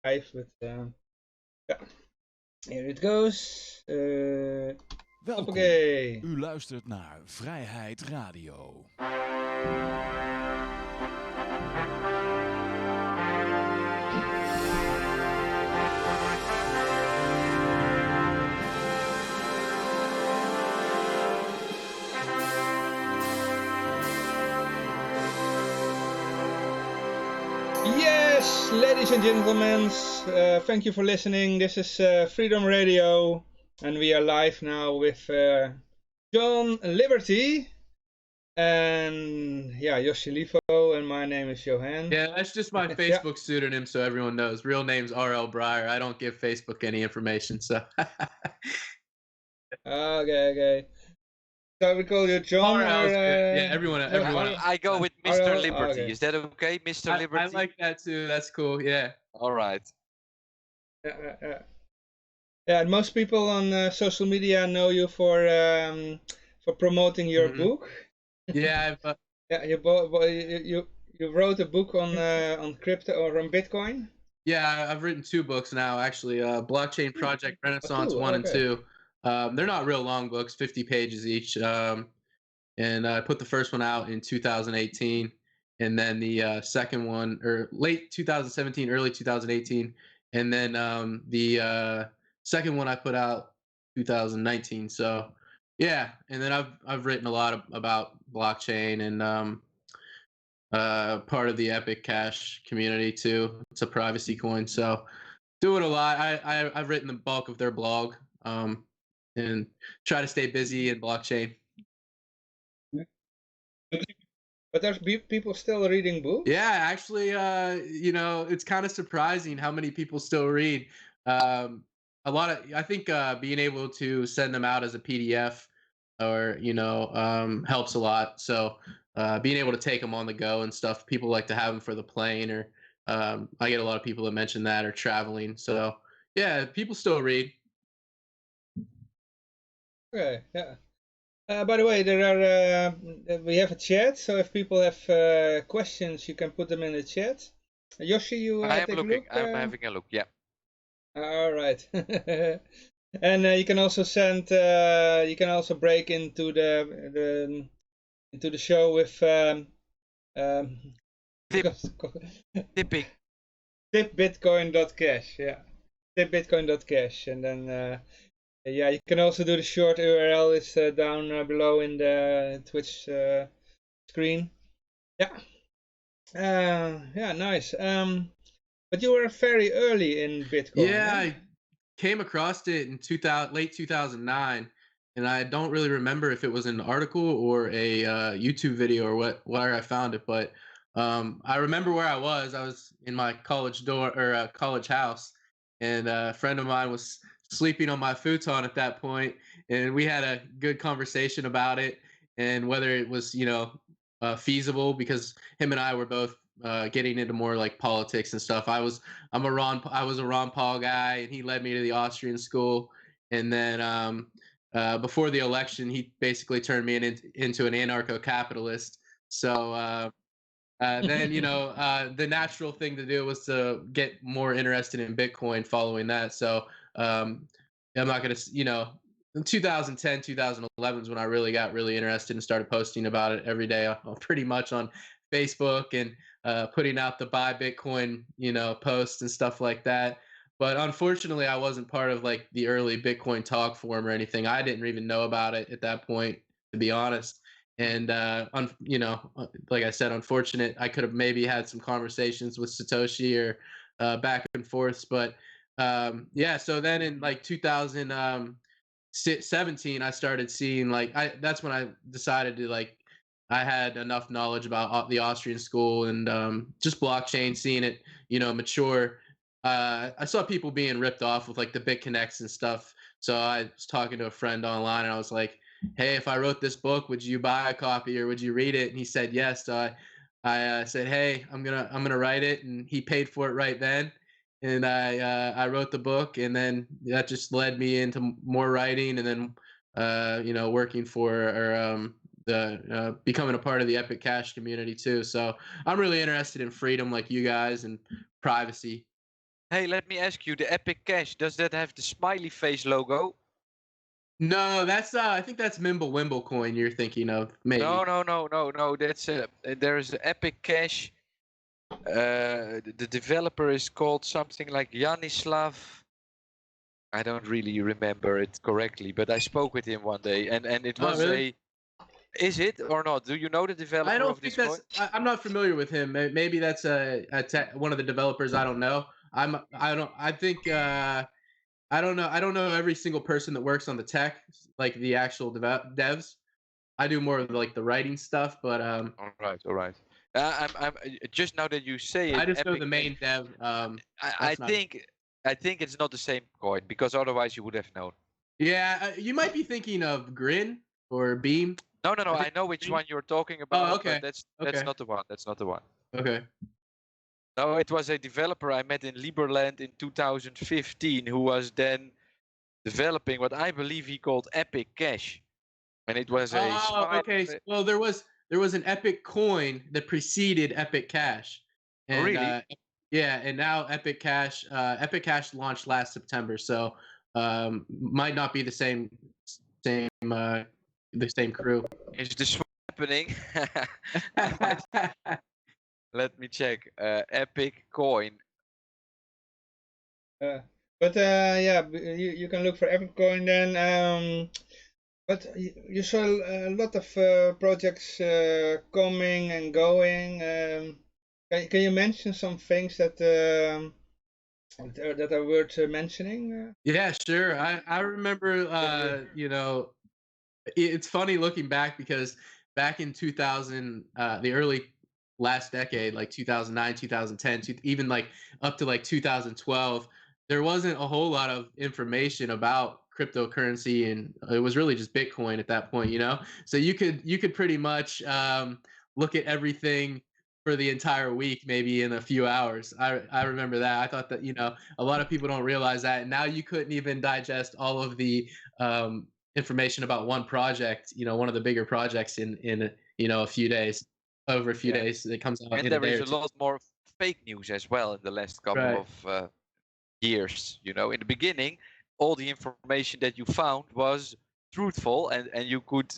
live, but yeah, here it goes. Welkom, Hoppakee. u luistert naar Vrijheid Radio. Yes, ladies and gentlemen, thank you for listening. This is Freedom Radio, and we are live now with John Liberty and Yoshi Lifo, and my name is Johan. Yeah, that's just my Facebook pseudonym, so everyone knows. Real name's R.L. Breyer. I don't give Facebook any information, so. Okay. So we call you John, RL or yeah, everyone. I go with Mr. RL? Liberty. Okay. Is that okay, Mr. Liberty? I like that too. That's cool. Yeah. All right. Yeah, most people on social media know you for promoting your book. Yeah. Yeah, you wrote a book on crypto or on Bitcoin. Yeah, I've written 2 books now, actually. Blockchain Project Renaissance 1 and 2. They're not real long books, 50 pages each. And I put the first one out in 2018, and then the second one, or late 2017, early 2018, and then the second one I put out 2019. So yeah, and then I've written a lot about blockchain and part of the Epic Cash community too. It's a privacy coin, so doing a lot. I've written the bulk of their blog, and try to stay busy in blockchain. But there's people still reading books? Yeah, actually, it's kind of surprising how many people still read. I think being able to send them out as a PDF or, helps a lot. So being able to take them on the go and stuff, people like to have them for the plane, or I get a lot of people that mention that, or traveling. So yeah, people still read. Okay, yeah. By the way, we have a chat, so if people have questions, you can put them in the chat. Yoshi, you I am take looking. a look? I'm having a look. Yeah. All right. And you can also you can also break into the show with Tipping. tipbitcoin.cash. Yeah, tipbitcoin.cash, and then you can also do the short URL. It's down below in the Twitch screen. Yeah. Yeah, nice. But you were very early in Bitcoin. Yeah, huh? I came across it in late 2009, and I don't really remember if it was an article or a YouTube video or where I found it, but I remember where I was. I was in my college college house, and a friend of mine was sleeping on my futon at that point, and we had a good conversation about it and whether it was feasible, because him and I were both getting into more like politics and stuff. I was a Ron Paul guy, and he led me to the Austrian school. And then before the election, he basically turned me into an anarcho-capitalist. So then, the natural thing to do was to get more interested in Bitcoin following that. So I'm not going to, in 2010, 2011 is when I really got really interested and started posting about it every day, pretty much on Facebook, and putting out the buy Bitcoin, posts and stuff like that. But unfortunately, I wasn't part of like the early Bitcoin talk forum or anything. I didn't even know about it at that point, to be honest. And like I said, unfortunate. I could have maybe had some conversations with Satoshi or back and forth, but yeah. So then in like 2017, I started seeing that's when I decided to I had enough knowledge about the Austrian school and just blockchain, seeing it, mature. I saw people being ripped off with like the BitConnects and stuff. So I was talking to a friend online, and I was like, "Hey, if I wrote this book, would you buy a copy or would you read it?" And he said yes. So I said, "Hey, I'm gonna write it," and he paid for it right then. And I wrote the book, and then that just led me into more writing, and then working for or becoming a part of the Epic Cash community too. So I'm really interested in freedom, like you guys, and privacy. Hey, let me ask you, the Epic Cash, does that have the smiley face logo? No, that's I think that's Mimblewimble coin you're thinking of, maybe. No. That's there's Epic Cash. The developer is called something like Yanislav. I don't really remember it correctly, but I spoke with him one day, and it Oh, was really? Is it or not? Do you know the I developer don't of think this coin? that's. I'm not familiar with him. Maybe that's one of the developers. I don't know. I don't. I think. I don't know. I don't know every single person that works on the tech, like the actual devs. I do more of like the writing stuff, but All right. I'm just now that you say I it, just know Epic the Cash. main dev. I That's not. think it's not the same coin because otherwise you would have known. Yeah, you might be thinking of Grin or Beam. No. I think I know which Beam. one you're talking Oh, about, but okay. that's Okay. not the one. That's not the one. Okay. No, it was a developer I met in Liberland in 2015 who was then developing what I believe he called Epic Cash, and it was a Oh, smart. okay. Well, there was an Epic coin that preceded Epic Cash, Oh, and really? yeah, and now Epic Cash launched last September, so might not be same the same crew. Is the swap happening? I might, let me check. Epic coin. But yeah, you can look for Epic Coin then. But you saw a lot of projects coming and going. Can you mention some things that are worth mentioning? Yeah, sure. I remember it's funny looking back because back in 2000, the early last decade, like 2009, 2010, even like up to like 2012, there wasn't a whole lot of information about cryptocurrency, and it was really just Bitcoin at that point, you know. So you could pretty much look at everything for the entire week, maybe in a few hours. I remember that. I thought that a lot of people don't realize that. And now you couldn't even digest all of the information about one project, one of the bigger projects in a few days, over a few Yeah. days. It comes out And in a there day is or a two. lot more fake news as well in the last couple Right. of years. In the beginning, all the information that you found was truthful, and you could,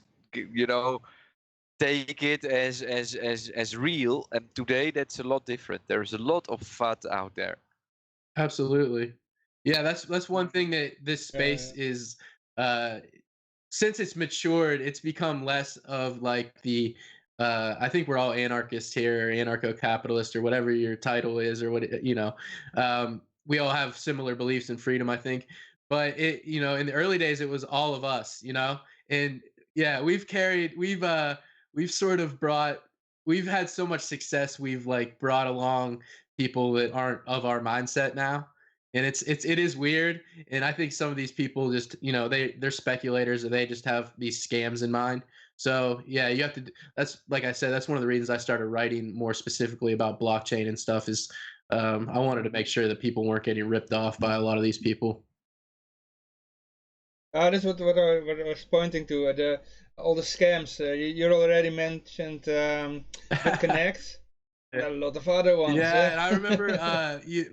take it as real. And today, that's a lot different. There's a lot of FUD out there. Absolutely. Yeah, that's one thing that this space is since it's matured, it's become less of like the I think we're all anarchists here, anarcho-capitalist, or whatever your title is, or we all have similar beliefs in freedom, I think. But in the early days, it was all of us, and yeah, we've sort of we've had so much success. We've like brought along people that aren't of our mindset now, and it is weird. And I think some of these people just they're speculators, or they just have these scams in mind. So yeah, you have to. That's, like I said, that's one of the reasons I started writing more specifically about blockchain and stuff. Is I wanted to make sure that people weren't getting ripped off by a lot of these people. That's what I was pointing to. All the scams. You already mentioned BitConnect. Yeah. A lot of other ones. Yeah, and I remember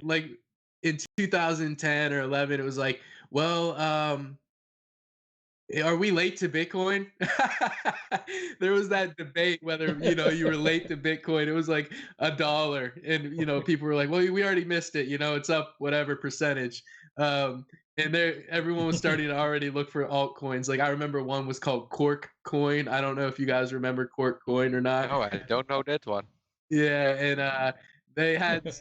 like in 2010 or 11, it was like, well, are we late to Bitcoin? There was that debate whether you were late to Bitcoin. It was like $1, and people were like, "Well, we already missed it. It's up whatever percentage." And everyone was starting to already look for altcoins. Like I remember one was called Cork Coin. I don't know if you guys remember Cork Coin or not. No, I don't know that one. Yeah, and they had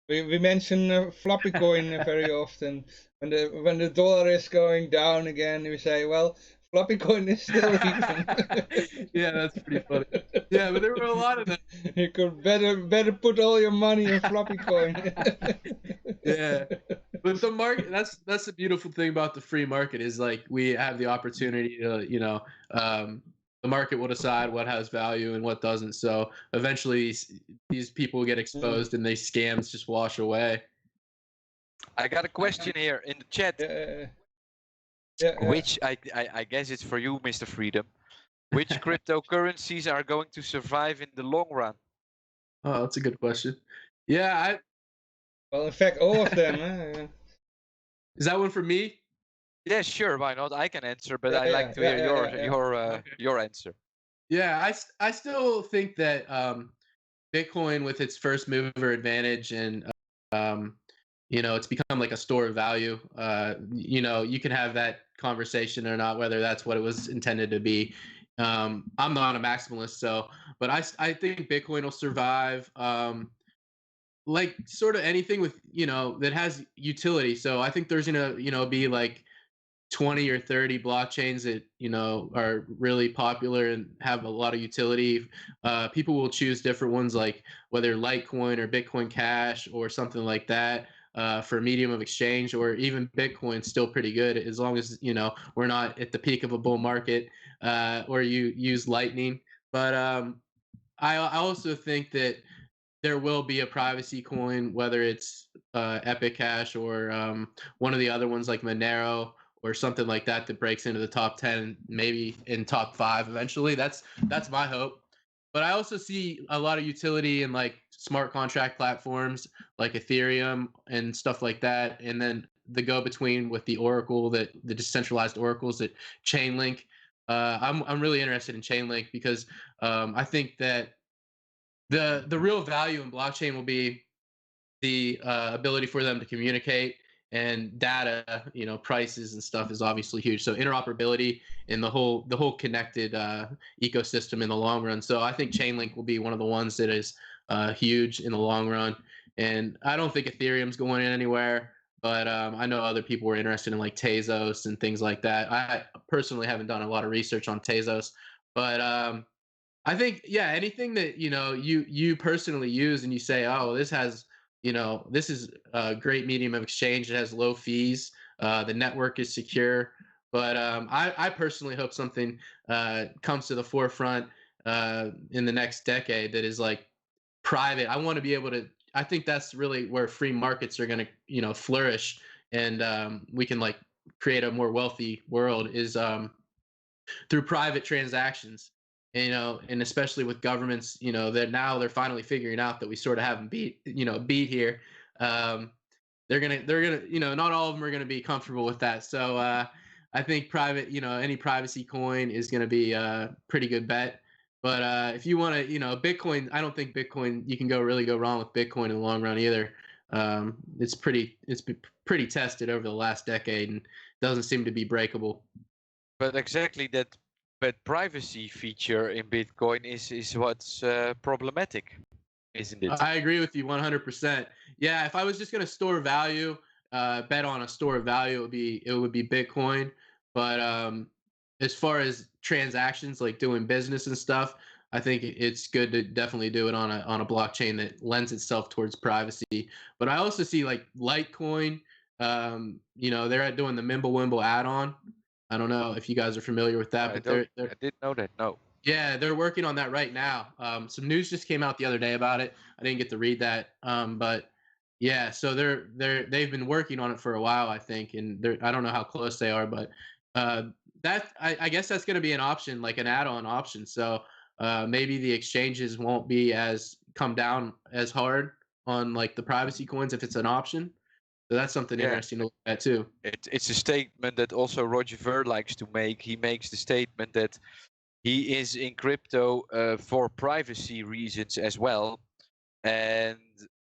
we mention floppy coin very often. When the dollar is going down again, we say, well, floppy coin is still even. Yeah, that's pretty funny. Yeah, but there were a lot of them. You could better put all your money in floppy coin. Yeah, but the market, that's the beautiful thing about the free market, is like we have the opportunity to the market will decide what has value and what doesn't. So eventually these people get exposed and these scams just wash away. I got a question here in the chat, which I guess it's for you, Mr. Freedom. Which cryptocurrencies are going to survive in the long run? Oh, that's a good question. Yeah, Well, in fact, all of them. Huh? Is that one for me? Yeah, sure, why not? I can answer, but Yeah, I like yeah, to yeah, hear yeah, yeah, yeah. Okay. your answer. Yeah, I still think that Bitcoin with its first mover advantage and um, it's become like a store of value. You can have that conversation or not, whether that's what it was intended to be. I'm not a maximalist, but I think Bitcoin will survive. Like sort of anything with that has utility. So I think there's gonna be like 20 or 30 blockchains that are really popular and have a lot of utility. People will choose different ones, like whether Litecoin or Bitcoin Cash or something like that, for medium of exchange, or even Bitcoin's still pretty good as long as we're not at the peak of a bull market, or you use Lightning. But I also think that there will be a privacy coin, whether it's Epic Cash or one of the other ones like Monero or something like that breaks into the top 10, maybe in top 5 eventually. That's my hope. But I also see a lot of utility in like smart contract platforms like Ethereum and stuff like that, and then the go between with the decentralized oracles that Chainlink. I'm really interested in Chainlink because I think that the real value in blockchain will be the ability for them to communicate, and data, prices and stuff is obviously huge. So interoperability in the whole connected ecosystem in the long run. So I think Chainlink will be one of the ones that is huge in the long run. And I don't think Ethereum's going in anywhere. But I know other people were interested in like Tezos and things like that. I personally haven't done a lot of research on Tezos, but I think, yeah, anything that you personally use and you say, oh, this is a great medium of exchange. It has low fees. The network is secure. But I personally hope something comes to the forefront in the next decade that is like private. I want to be able to. I think that's really where free markets are going to flourish, and we can like create a more wealthy world is through private transactions. And especially with governments, they're finally figuring out that we sort of haven't beat here. um, they're gonna not all of them are gonna be comfortable with that. So I think private, any privacy coin is gonna be a pretty good bet. But if you want to, Bitcoin, I don't think Bitcoin, you can really go wrong with Bitcoin in the long run either. It's been pretty tested over the last decade and doesn't seem to be breakable. But exactly that privacy feature in Bitcoin is what's problematic, isn't it? I agree with you 100%. Yeah, if I was just going to store value, bet on a store of value, it would be Bitcoin. But as far as transactions, like doing business and stuff, I think it's good to definitely do it on a blockchain that lends itself towards privacy. But I also see like Litecoin. They're doing the Mimblewimble add-on. I don't know if you guys are familiar with that, but they're I didn't know that. No. yeah, they're working on that right now. Some news just came out the other day about it. I didn't get to read that, but yeah, so they've been working on it for a while, I think, and I don't know how close they are, but I guess that's going to be an option, like an add-on option. So maybe the exchanges won't be as come down as hard on like the privacy coins if it's an option. So that's something Yeah. interesting to look at too. It's a statement that also Roger Ver likes to make. He makes the statement that he is in crypto for privacy reasons as well. And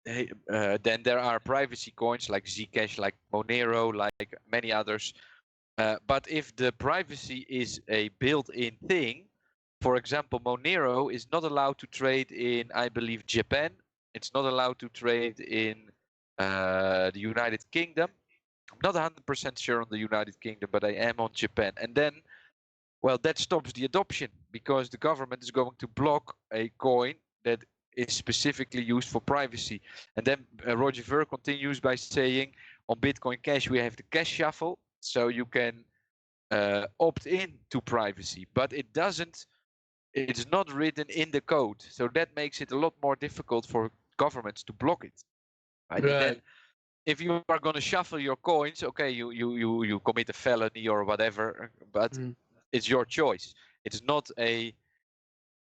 then there are privacy coins like Zcash, like Monero, like many others. But if the privacy is a built-in thing, for example, Monero is not allowed to trade in, I believe, Japan. It's not allowed to trade in the United Kingdom. I'm not 100% sure on the United Kingdom, but I am on Japan. And then, well, that stops the adoption because the government is going to block a coin that is specifically used for privacy. And then Roger Ver continues by saying, on Bitcoin Cash, we have the cash shuffle, so you can opt in to privacy, but it's not written in the code. So that makes it a lot more difficult for governments to block it. Right? And then Right. if you are going to shuffle your coins, okay, you commit a felony or whatever, but Mm. it's your choice. It's not a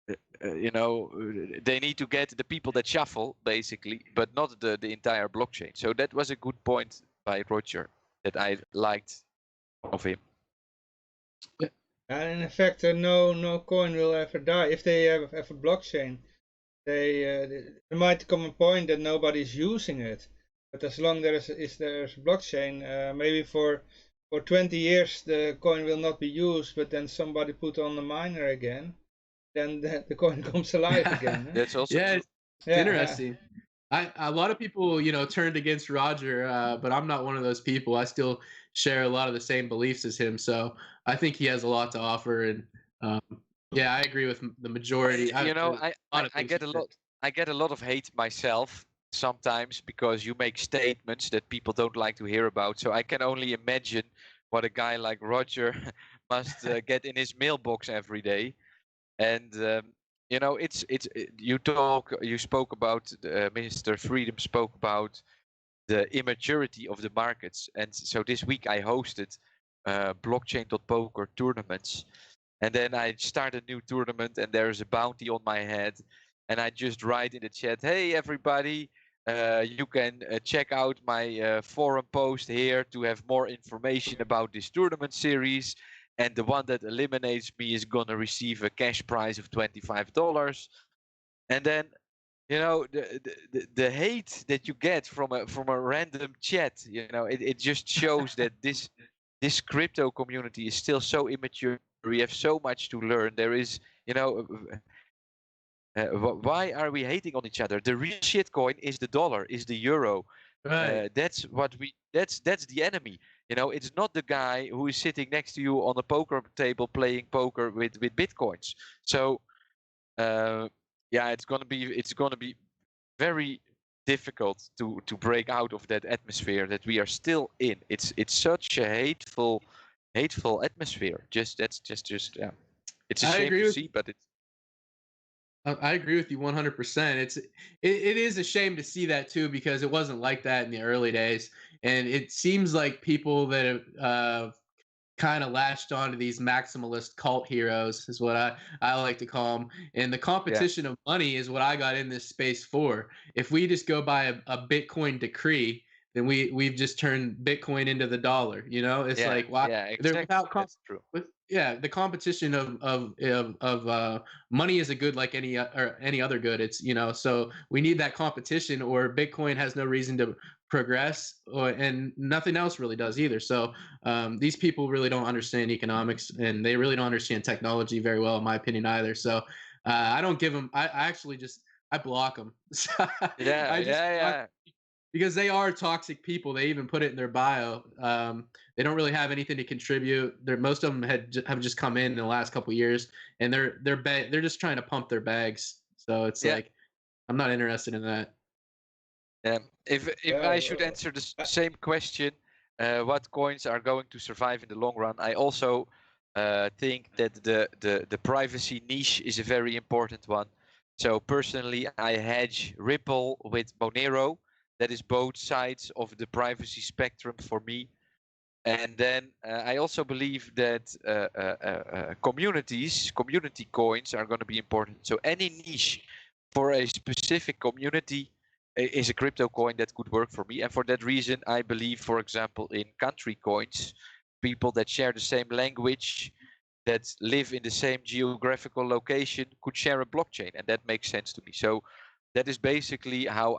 they need to get the people that shuffle basically, but not the entire blockchain. So that was a good point by Roger that I liked of him. And in fact, no coin will ever die if they have a blockchain. There might come a point that nobody's using it, but as long there's a blockchain, maybe for 20 years the coin will not be used, but then somebody put on the miner again, then the coin comes alive again. That's also Yeah, true. it's Yeah, interesting. A lot of people, turned against Roger, but I'm not one of those people. I still share a lot of the same beliefs as him, so I think he has a lot to offer. And yeah, I agree with the majority. I I get a lot of hate myself sometimes because you make statements that people don't like to hear about. So I can only imagine what a guy like Roger must get in his mailbox every day. And you spoke about Mr. Freedom spoke about the immaturity of the markets, and so this week I hosted blockchain.poker tournaments, and then I start a new tournament and there's a bounty on my head, and I just write in the chat, hey everybody, you can check out my forum post here to have more information about this tournament series, and the one that eliminates me is gonna receive a cash prize of $25. And then the hate that you get from a random chat, it just shows that this crypto community is still so immature. We have so much to learn. There is, why are we hating on each other? The real shitcoin is the dollar, is the euro. Right. That's the enemy. It's not the guy who is sitting next to you on a poker table playing poker with bitcoins. So yeah, it's gonna be very difficult to break out of that atmosphere that we are still in. It's such a hateful atmosphere. That's just yeah. It's a I shame agree to with see, but it's I agree with you 100%. It is a shame to see that too, because it wasn't like that in the early days, and it seems like people that have kind of latched onto these maximalist cult heroes is what I like to call them. And the yeah. competition of money is what I got in this space for. If we just go by a Bitcoin decree, then we've just turned Bitcoin into the dollar. It's Yeah, like why yeah, they're exactly. without That's true. yeah, the competition of money is a good like any other good. It's so we need that competition, or Bitcoin has no reason to progress, and nothing else really does either. So these people really don't understand economics, and they really don't understand technology very well, in my opinion, either. So I don't give them. I actually just I block them. Yeah, I just yeah, because they are toxic people. They even put it in their bio. They don't really have anything to contribute. Most of them have just come in the last couple of years, and they're just trying to pump their bags. So it's yeah. like I'm not interested in that. If I should answer the same question, what coins are going to survive in the long run? I also think that the privacy niche is a very important one. So personally, I hedge Ripple with Monero. That is both sides of the privacy spectrum for me. And then I also believe that community coins are going to be important. So any niche for a specific community is a crypto coin that could work for me. And for that reason, I believe, for example, in country coins, people that share the same language, that live in the same geographical location, could share a blockchain. And that makes sense to me. So that is basically how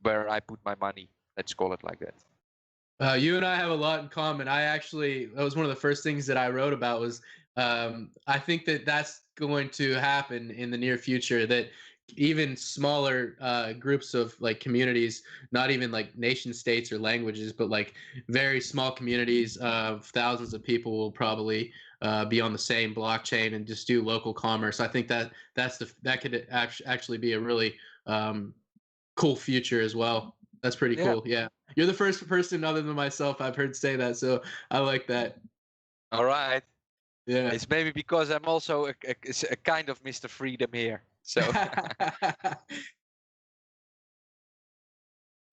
where I put my money. Let's call it like that. You and I have a lot in common. That was one of the first things that I wrote about was I think that that's going to happen in the near future, that even smaller groups of like communities, not even like nation states or languages, but like very small communities of thousands of people will probably be on the same blockchain and just do local commerce. I think that that could actually be a really cool future as well. That's pretty cool. Yeah. You're the first person other than myself I've heard say that, so I like that. All right. Yeah. It's maybe because I'm also a kind of Mr. Freedom here. So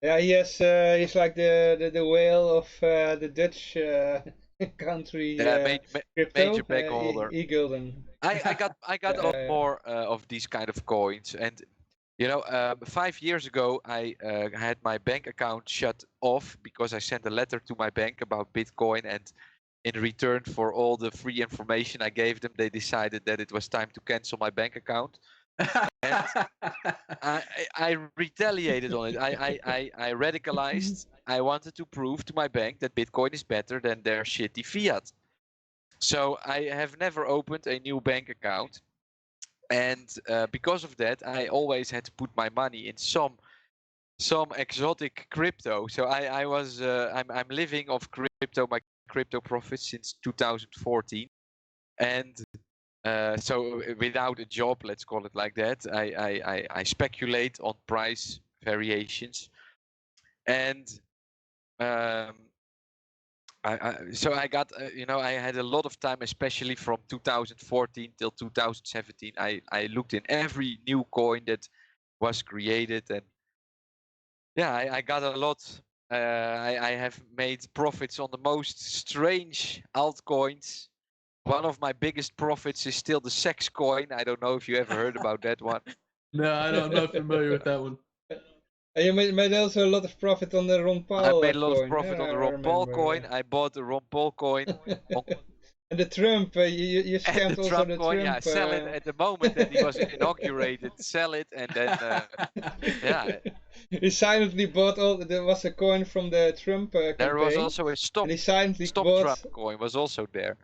yeah, he's like the whale of the Dutch country major crypto, bank holder. e-gulden. I got a lot more of these kind of coins, and 5 years ago I had my bank account shut off because I sent a letter to my bank about Bitcoin, and in return for all the free information I gave them, they decided that it was time to cancel my bank account. And I retaliated on it. I radicalized. I wanted to prove to my bank that Bitcoin is better than their shitty fiat. So I have never opened a new bank account, and because of that, I always had to put my money in some exotic crypto. So I'm living off crypto, my crypto profits since 2014, and so without a job, let's call it like that, I speculate on price variations, and um, so I got I had a lot of time, especially from 2014 till 2017. I looked in every new coin that was created, and yeah, I got a lot. I have made profits on the most strange altcoins. One of my biggest profits is still the sex coin. I don't know if you ever heard about that one. No, I'm not familiar with that one. And you made also a lot of profit on the Ron I Paul made a lot coin. of profit on I the Ron Paul remember, coin. I bought the Ron Paul coin. And the Trump, you And scammed the also Trump the coin, Trump. yeah, sell it at the moment that he was inaugurated, sell it, and then, yeah. He silently bought all. There was a coin from the Trump campaign. There was also a and he silently stop bought. Trump coin was also there.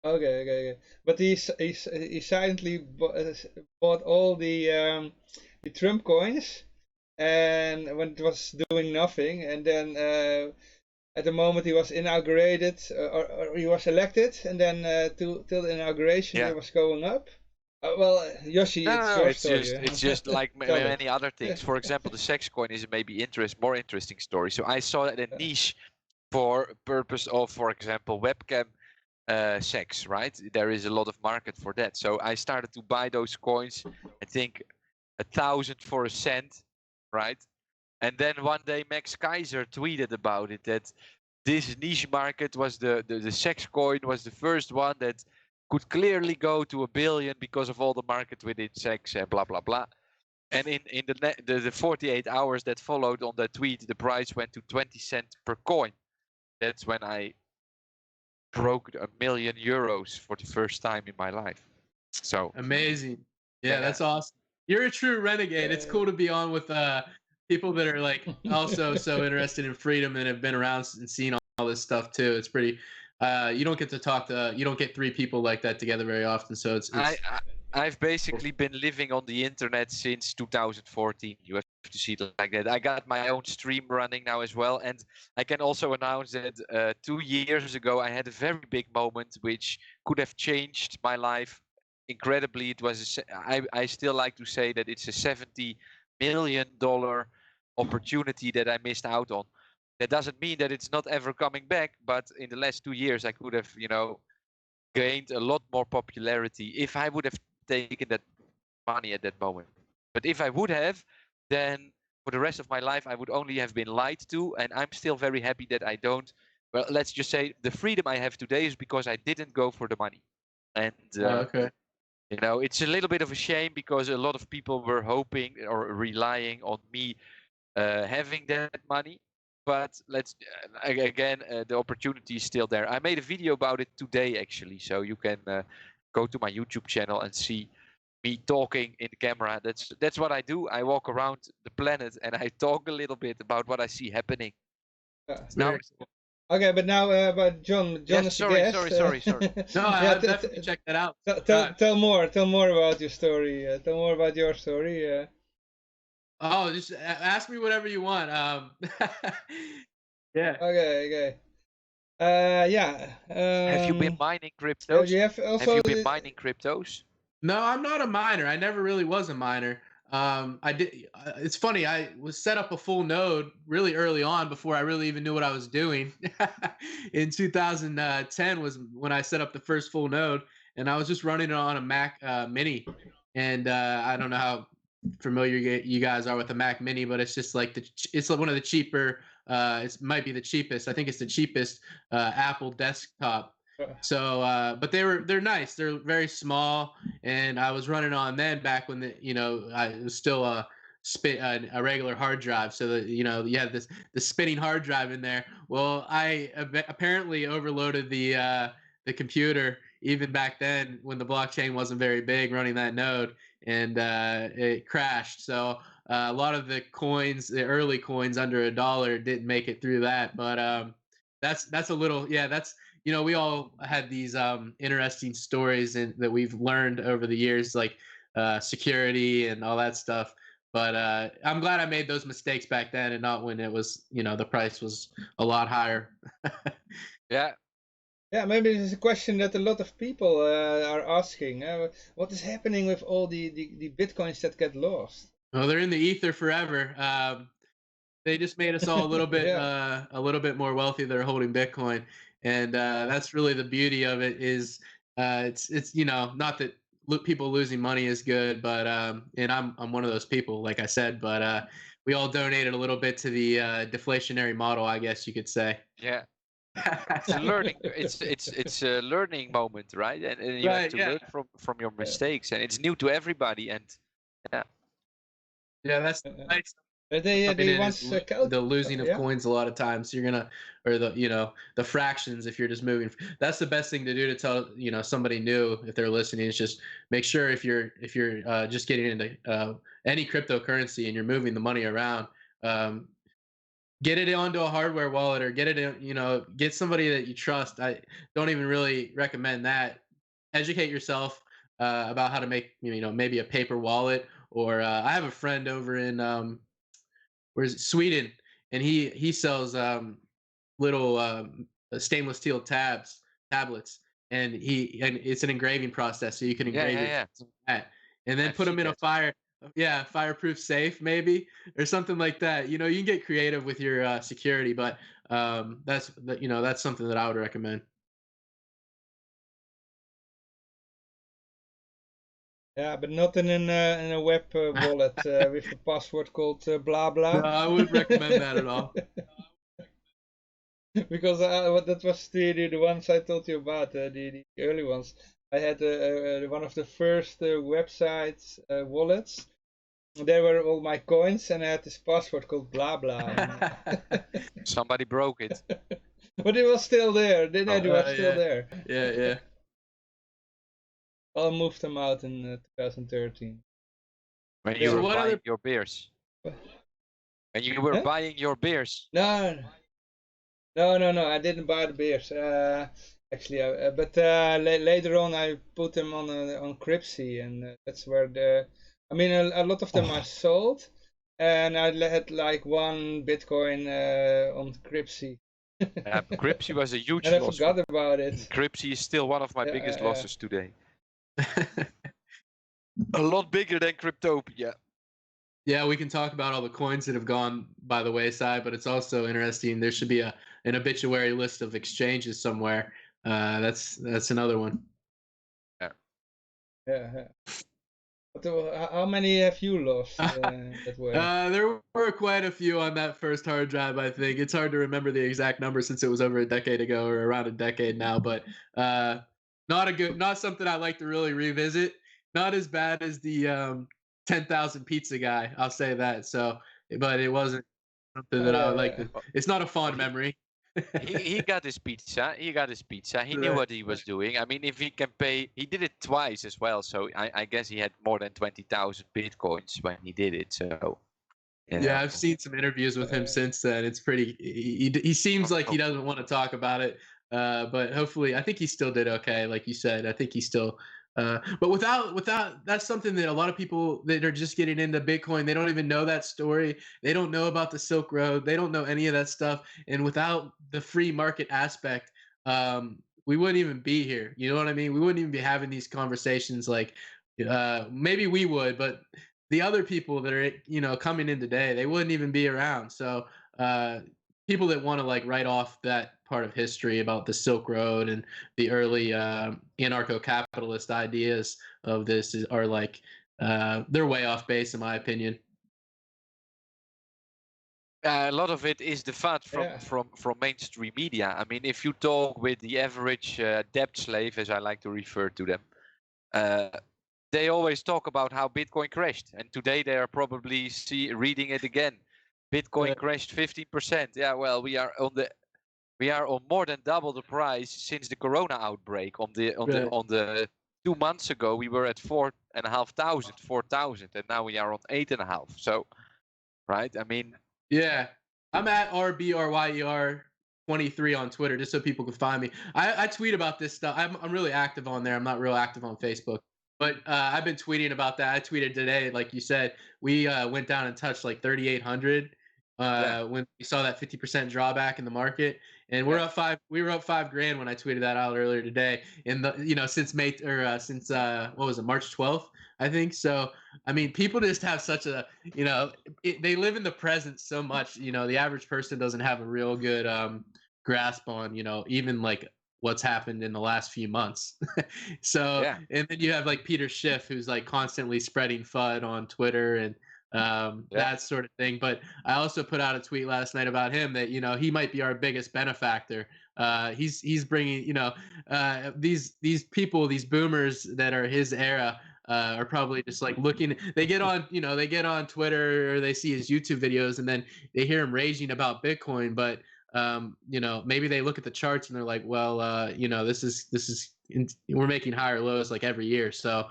Okay. But he silently bought all the Trump coins, and when it was doing nothing, and then at the moment he was inaugurated or he was elected, and then till the inauguration Yeah. it was going up. Well, Yoshi, No, it's your story. it's just like Tell it. many other things. For example, the sex coin is a maybe more interesting story. So I saw that a niche for purpose of, for example, webcam sex, right? There is a lot of market for that. So I started to buy those coins. I think 1,000 for a cent, right? And then one day Max Kaiser tweeted about it, that this niche market was the sex coin was the first one that could clearly go to 1 billion because of all the market within sex and blah blah blah. And in the 48 hours that followed on that tweet, the price went to 20 cents per coin. That's when I broke €1 million for the first time in my life. So amazing. Yeah, that's awesome. You're a true renegade. It's cool to be on with people that are like also so interested in freedom and have been around and seen all this stuff too. It's pretty. You don't get to talk to. You don't get three people like that together very often. So it's I've basically been living on the internet since 2014. You have to see it like that. I got my own stream running now as well, and I can also announce that 2 years ago I had a very big moment which could have changed my life incredibly. It was I still like to say that it's a $70 million opportunity that I missed out on. That doesn't mean that it's not ever coming back, but in the last 2 years I could have, gained a lot more popularity if I would have taken that money at that moment. But if I would have, then for the rest of my life I would only have been lied to, and I'm still very happy that I don't. Well, let's just say the freedom I have today is because I didn't go for the money. And okay. it's a little bit of a shame because a lot of people were hoping or relying on me having that money. But again, the opportunity is still there. I made a video about it today, actually, so you can go to my YouTube channel and see me talking in the camera. That's what I do. I walk around the planet and I talk a little bit about what I see happening. Now, okay, but now about John. John yes, is the guest. sorry. No, I'll definitely check that out. Tell more about your story. Tell more about your story. Oh, just ask me whatever you want. Yeah. Okay. Yeah. have you been mining cryptos? Have you been mining cryptos? No, I'm not a miner. I never really was a miner. I did. It's funny. I was set up a full node really early on before I really even knew what I was doing. In 2010 was when I set up the first full node, and I was just running it on a Mac Mini. And I don't know how familiar you guys are with the Mac Mini, but it's just like it's one of the cheaper It might be the cheapest. I think it's the cheapest Apple desktop. So, but they're nice. They're very small, and I was running on then back when it was still a regular hard drive. So that you had the spinning hard drive in there. Well, I apparently overloaded the computer even back then when the blockchain wasn't very big, running that node, and it crashed. So a lot of the coins, the early coins under $1, didn't make it through that. But that's a little, yeah. That's we all had these interesting stories that we've learned over the years, like security and all that stuff. But I'm glad I made those mistakes back then and not when it was, the price was a lot higher. Yeah. Yeah, maybe this is a question that a lot of people are asking. What is happening with all the bitcoins that get lost? Well, they're in the ether forever. They just made us all a little bit a little bit more wealthy that are holding Bitcoin, and that's really the beauty of it. Is it's not that people losing money is good, but and I'm one of those people, like I said, but we all donated a little bit to the deflationary model, I guess you could say. Yeah. It's a learning. It's a learning moment, right? And you have to learn from your mistakes, and it's new to everybody. And yeah, that's nice. But they once the losing of coins a lot of times. You're gonna, or the fractions, if you're just moving. That's the best thing to do to tell somebody new if they're listening, is just make sure if you're just getting into any cryptocurrency and you're moving the money around, get it onto a hardware wallet, or get it in, get somebody that you trust. I don't even really recommend that. Educate yourself about how to make maybe a paper wallet, or I have a friend over in where's Sweden, and he sells little stainless steel tablets, and it's an engraving process, so you can engrave that, and then put them in a fireproof safe maybe, or something like that. You can get creative with your security, but that's something that I would recommend. Yeah, but not in a web wallet with a password called blah blah. No, I wouldn't recommend that at all. Because that was the ones I told you about, the early ones. I had one of the first websites wallets. There were all my coins, and I had this password called blah blah. Somebody broke it. But it was still there. It was still there. Yeah. I moved them out in 2013. When you were buying your beers. When you were buying your beers. No. I didn't buy the beers. Actually, but later on I put them on Cryptsy, and that's where a lot of them are sold, and I had like 1 Bitcoin on Cryptsy. Cryptsy was a huge and I loss. forgot about it. Cryptsy is still one of my biggest losses today. A lot bigger than Cryptopia. Yeah, we can talk about all the coins that have gone by the wayside, but it's also interesting. There should be an obituary list of exchanges somewhere. That's another one. Yeah. But how many have you lost that way? There were quite a few on that first hard drive, I think. It's hard to remember the exact number since it was over a decade ago, or around a decade now, but not something I like to really revisit. Not as bad as the 10,000 pizza guy, I'll say that. So, but it wasn't something that I would like to. It's not a fond memory. he got his pizza. He knew what he was doing. I mean, if he can pay, he did it twice as well. So I guess he had more than 20,000 bitcoins when he did it. So yeah, I've seen some interviews with him since then. It's pretty. He seems like he doesn't want to talk about it. But hopefully, I think he still did okay. Like you said, I think he still. But without that's something that a lot of people that are just getting into Bitcoin, they don't even know that story. They don't know about the Silk Road. They don't know any of that stuff. And without the free market aspect, we wouldn't even be here. You know what I mean? We wouldn't even be having these conversations. Like maybe we would, but the other people that are coming in today, they wouldn't even be around. So people that want to like write off that part of history about the Silk Road and the early anarcho-capitalist ideas of this are like they're way off base, in my opinion. A lot of it is the FUD from mainstream media. I mean, if you talk with the average debt slave, as I like to refer to them, they always talk about how Bitcoin crashed, and today they are probably reading it again. Bitcoin crashed 15%. Yeah, well, we are on more than double the price since the Corona outbreak. On the 2 months ago, we were at 4,000, and now we are on 8,500. So, right? I mean, yeah, I'm at RBRYER23 on Twitter, just so people can find me. I tweet about this stuff. I'm really active on there. I'm not real active on Facebook, but I've been tweeting about that. I tweeted today, like you said, we went down and touched like 3,800 when we saw that 50% drawback in the market, and we're up five. We were up $5,000 when I tweeted that out earlier today. And since what was it, March 12th, I think. So I mean, people just have such a they live in the present so much. The average person doesn't have a real good grasp on even like what's happened in the last few months. So and then you have like Peter Schiff, who's like constantly spreading FUD on Twitter and that sort of thing. But I also put out a tweet last night about him that he might be our biggest benefactor. He's bringing these people, these boomers that are his era, are probably just like looking. They get on Twitter, or they see his YouTube videos, and then they hear him raging about Bitcoin. But maybe they look at the charts and they're like, well, this is we're making higher lows like every year. So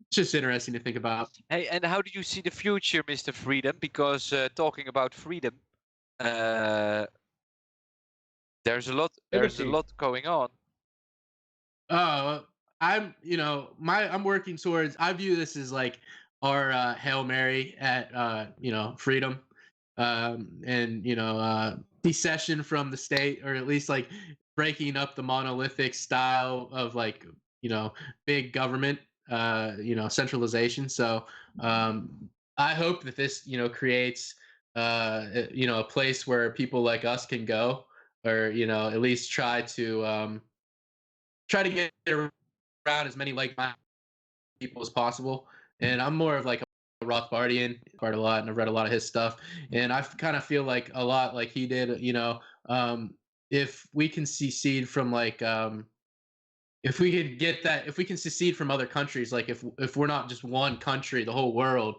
it's just interesting to think about. Hey, and how do you see the future, Mr. Freedom? Because talking about freedom, there's a lot going on. I'm working towards. I view this as like our Hail Mary at freedom, and decession from the state, or at least like breaking up the monolithic style of like big government, centralization. So I hope that this creates a place where people like us can go, or at least try to get around as many like-minded people as possible. And I'm more of like a Rothbardian, part a lot, and I've read a lot of his stuff. And I kind of feel like a lot like he did. If we can secede from like, if we could get that, if we can secede from other countries, like if we're not just one country, the whole world,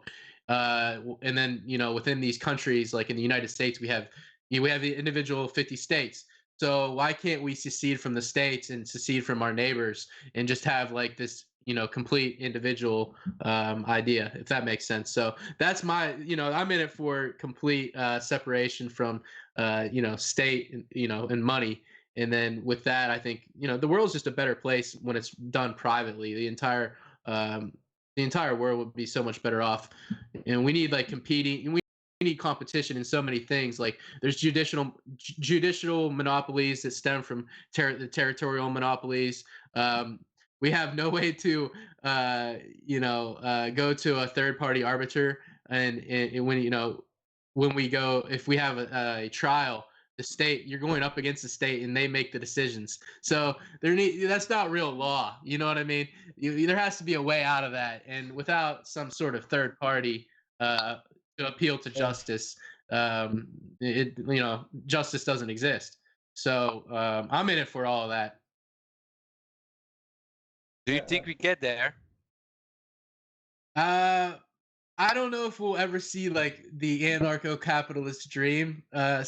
and then within these countries, like in the United States, we have the individual 50 states. So why can't we secede from the states and secede from our neighbors and just have like this complete individual idea, if that makes sense? So that's my I'm in it for complete separation from state and money. And then with that, I think the world's just a better place when it's done privately. The entire world would be so much better off. And we need like competing. We need competition in so many things. Like there's judicial monopolies that stem from the territorial monopolies. We have no way to go to a third party arbiter, and when we go, if we have a trial, the state, you're going up against the state and they make the decisions. So that's not real law. You know what I mean? There has to be a way out of that. And without some sort of third party to appeal to justice, justice doesn't exist. So I'm in it for all of that. Do you think we get there? I don't know if we'll ever see like the anarcho-capitalist dream, whatever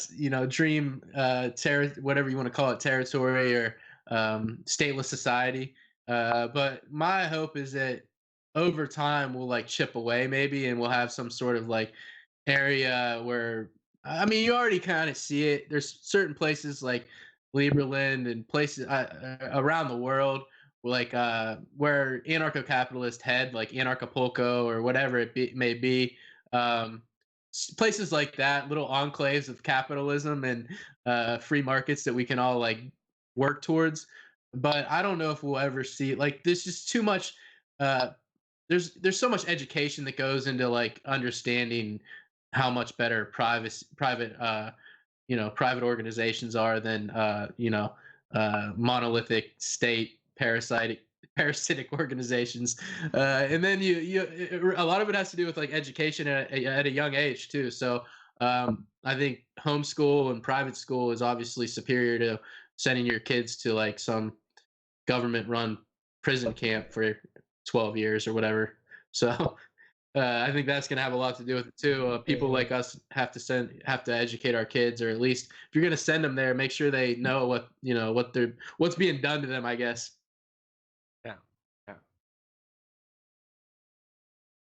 you want to call it, territory or stateless society. But my hope is that over time we'll like chip away maybe, and we'll have some sort of like area where, I mean, you already kind of see it. There's certain places like Liberland and places around the world, like where anarcho-capitalists head, like Anarchapulco or whatever it may be, places like that, little enclaves of capitalism and free markets that we can all like work towards. But I don't know if we'll ever see, like, there's just too much. There's so much education that goes into like understanding how much better private organizations are than monolithic state parasitic parasitic organizations. And then a lot of it has to do with like education at a young age too. So I think homeschool and private school is obviously superior to sending your kids to like some government run prison camp for 12 years or whatever. So I think that's going to have a lot to do with it too. People like us have to educate our kids, or at least if you're going to send them there, make sure they know what's being done to them, I guess. Yeah. Yeah.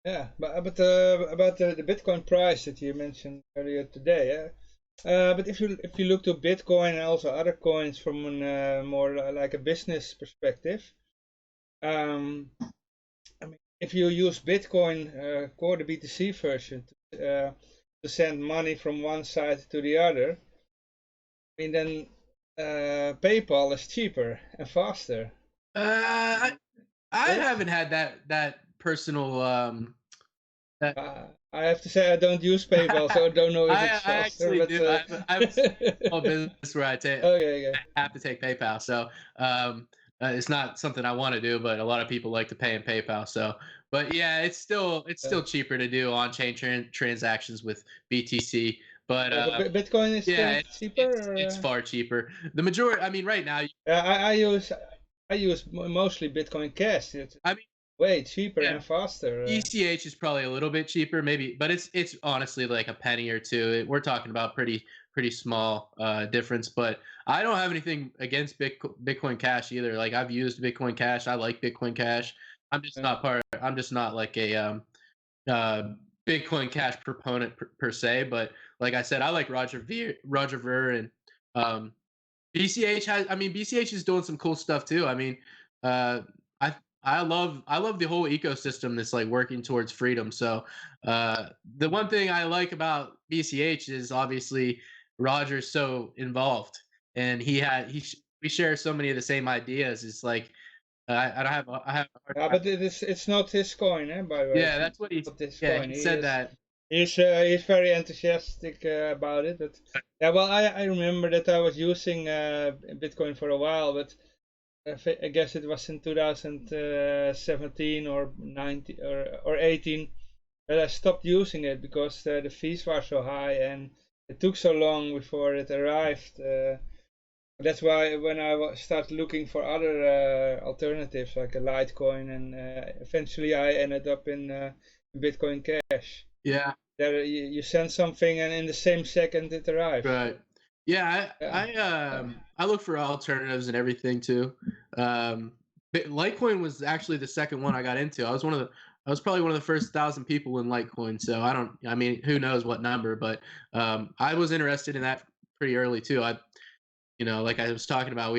Yeah, but about the Bitcoin price that you mentioned earlier today, but if you look to Bitcoin and also other coins from an more like a business perspective, I mean, if you use Bitcoin Core, the BTC version, to send money from one side to the other, I mean then PayPal is cheaper and faster. I Right? haven't had that personal. I have to say I don't use PayPal, so I don't know if I it's faster. actually But do. I have a small business where I okay. have to take PayPal, so it's not something I want to do, but a lot of people like to pay in PayPal. So, but yeah, it's still cheaper to do on-chain transactions with BTC. But Bitcoin is yeah, still cheaper. it's far cheaper. The majority, I mean, right now, I use mostly Bitcoin Cash. It's I mean, way cheaper yeah, and faster. ECH is probably a little bit cheaper, maybe, but it's honestly like a penny or two. We're talking about pretty small difference. But I don't have anything against Bitcoin Cash either. Like I've used Bitcoin Cash. I like Bitcoin Cash. I'm just not like a uh, Bitcoin Cash proponent per se. But like I said, I like Roger Ver, and BCH has. I mean, BCH is doing some cool stuff too. I mean, uh, I I love the whole ecosystem that's like working towards freedom. So the one thing I like about BCH is obviously Roger's so involved, and we share so many of the same ideas. It's like I have a hard time. But it's not his coin, by the way. Yeah, that's what Not his yeah, coin. he said that. He's very enthusiastic about it. But yeah, well, I remember that I was using Bitcoin for a while, but I guess it was in 2017 or 19 or 18 that I stopped using it because the fees were so high and it took so long before it arrived. That's why when I started looking for other alternatives like a Litecoin, and eventually I ended up in Bitcoin Cash. Yeah. There you send something and in the same second it arrives. Right. Yeah, Yeah. I look for alternatives and everything too. Litecoin was actually the second one I got into. I was probably one of the first 1,000 people in Litecoin. So I mean, who knows what number, but I was interested in that pretty early too. Like I was talking about,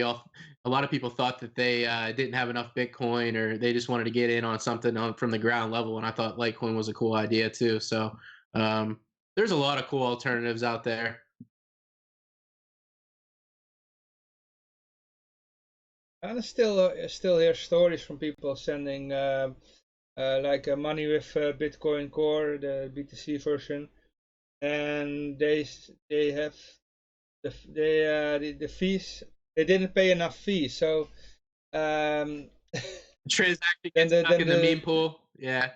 a lot of people thought that they didn't have enough Bitcoin, or they just wanted to get in on something from the ground level. And I thought Litecoin was a cool idea too. So there's a lot of cool alternatives out there. And I still hear stories from people sending like money with Bitcoin Core, the BTC version, and they have the fees. They didn't pay enough fees, so transaction gets stuck in the meme pool. Yeah,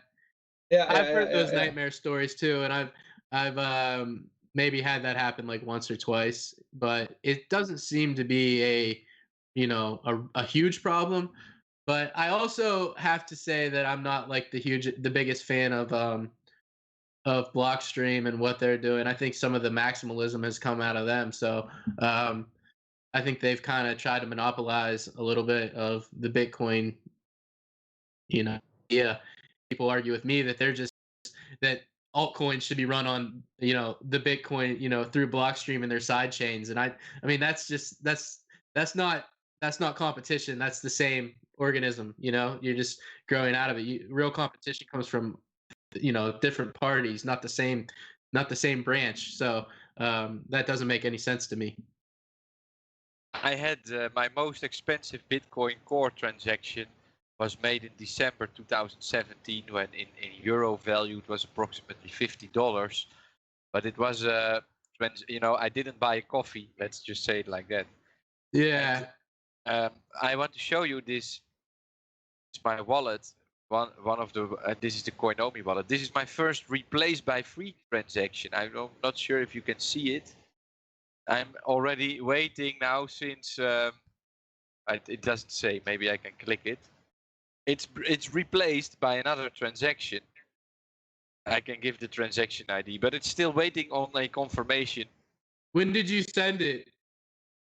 I've heard those nightmare stories too, and I've maybe had that happen like once or twice, but it doesn't seem to be a huge problem. But I also have to say that I'm not like the biggest fan of Blockstream and what they're doing. I think some of the maximalism has come out of them. So I think they've kind of tried to monopolize a little bit of the Bitcoin. Yeah, people argue with me that that altcoins should be run on the Bitcoin through Blockstream and their side chains. And I mean that's not competition. That's the same organism. You're just growing out of it. Real competition comes from different parties, not the same branch. So that doesn't make any sense to me. I had my most expensive Bitcoin Core transaction was made in December 2017, when in euro value it was approximately $50, but it was I didn't buy a coffee. Let's just say it like that. Yeah. And, I want to show you this It's my wallet. One of the this is the Coinomi wallet. This is my first replaced by free transaction. I'm not sure if you can see it. I'm already waiting now since it doesn't say. Maybe I can click it. It's replaced by another transaction. I can give the transaction ID, but it's still waiting on a confirmation. When did you send it?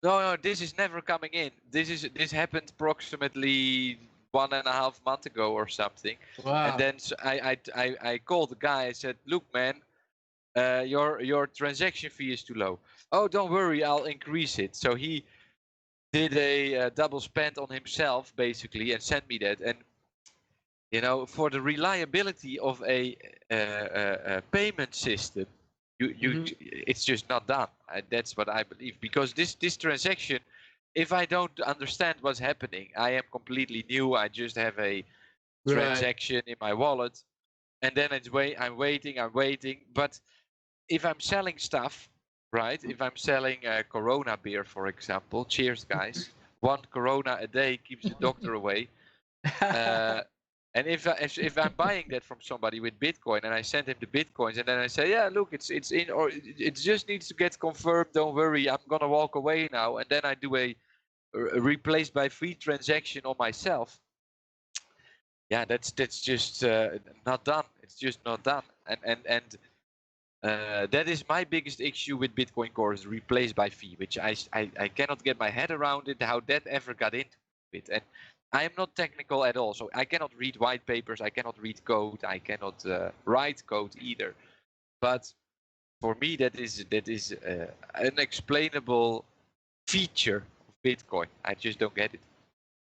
No, this is never coming in. This happened approximately 1.5 months ago or something. Wow. And then I called the guy. I said, "Look, man, your transaction fee is too low." "Oh, don't worry, I'll increase it." So he did a double spend on himself basically and sent me that. And you know, for the reliability of a payment system, it's just not done. That's what I believe, because this transaction, if I don't understand what's happening, I am completely new. I just have a transaction in my wallet, and then I'm waiting. But if I'm selling stuff, right? If I'm selling Corona beer, for example, cheers, guys. One Corona a day keeps the doctor away. And if I'm buying that from somebody with Bitcoin and I send him the Bitcoins and then I say, yeah, look, it's in, or it just needs to get confirmed. Don't worry, I'm gonna walk away now. And then I do a replaced by free transaction on myself. Yeah, that's just not done. It's just not done. And that is my biggest issue with Bitcoin Core, is replaced by fee, which I cannot get my head around it, how that ever got into it. And I am not technical at all, so I cannot read white papers, I cannot read code, I cannot write code either. But for me, that is an unexplainable feature of Bitcoin. I just don't get it.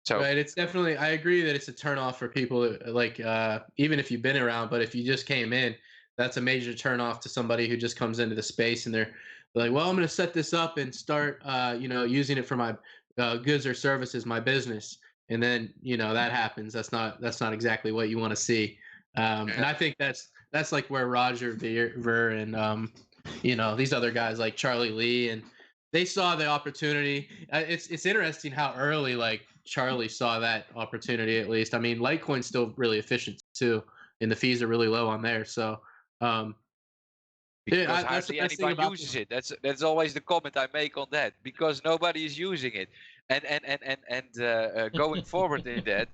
So right, it's definitely, I agree that it's a turnoff for people, like even if you've been around, but if you just came in, that's a major turnoff to somebody who just comes into the space and they're like, well, I'm going to set this up and start using it for my goods or services, my business. And then that happens. That's not exactly what you want to see. And I think that's like where Roger Ver and these other guys like Charlie Lee, and they saw the opportunity. It's interesting how early like Charlie saw that opportunity. At least, I mean, Litecoin's still really efficient too, and the fees are really low on there. So because that's the hardly best thing anybody about uses it. That's always the comment I make on that, because nobody is using it. And going forward in that,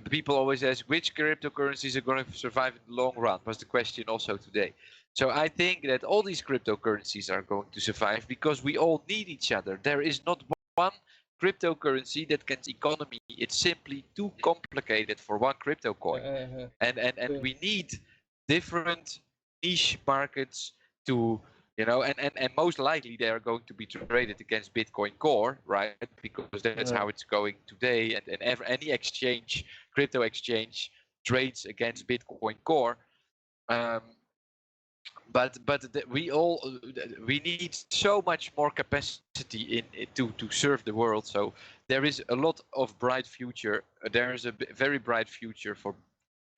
people always ask which cryptocurrencies are going to survive in the long run, was the question also today. So I think that all these cryptocurrencies are going to survive because we all need each other. There is not one cryptocurrency that can economy. It's simply too complicated for one crypto coin. And we need different niche markets to, and most likely they are going to be traded against Bitcoin Core, right? Because that's how it's going today. And any exchange, crypto exchange, trades against Bitcoin Core. But we need so much more capacity to serve the world. So there is a lot of bright future. There is a very bright future for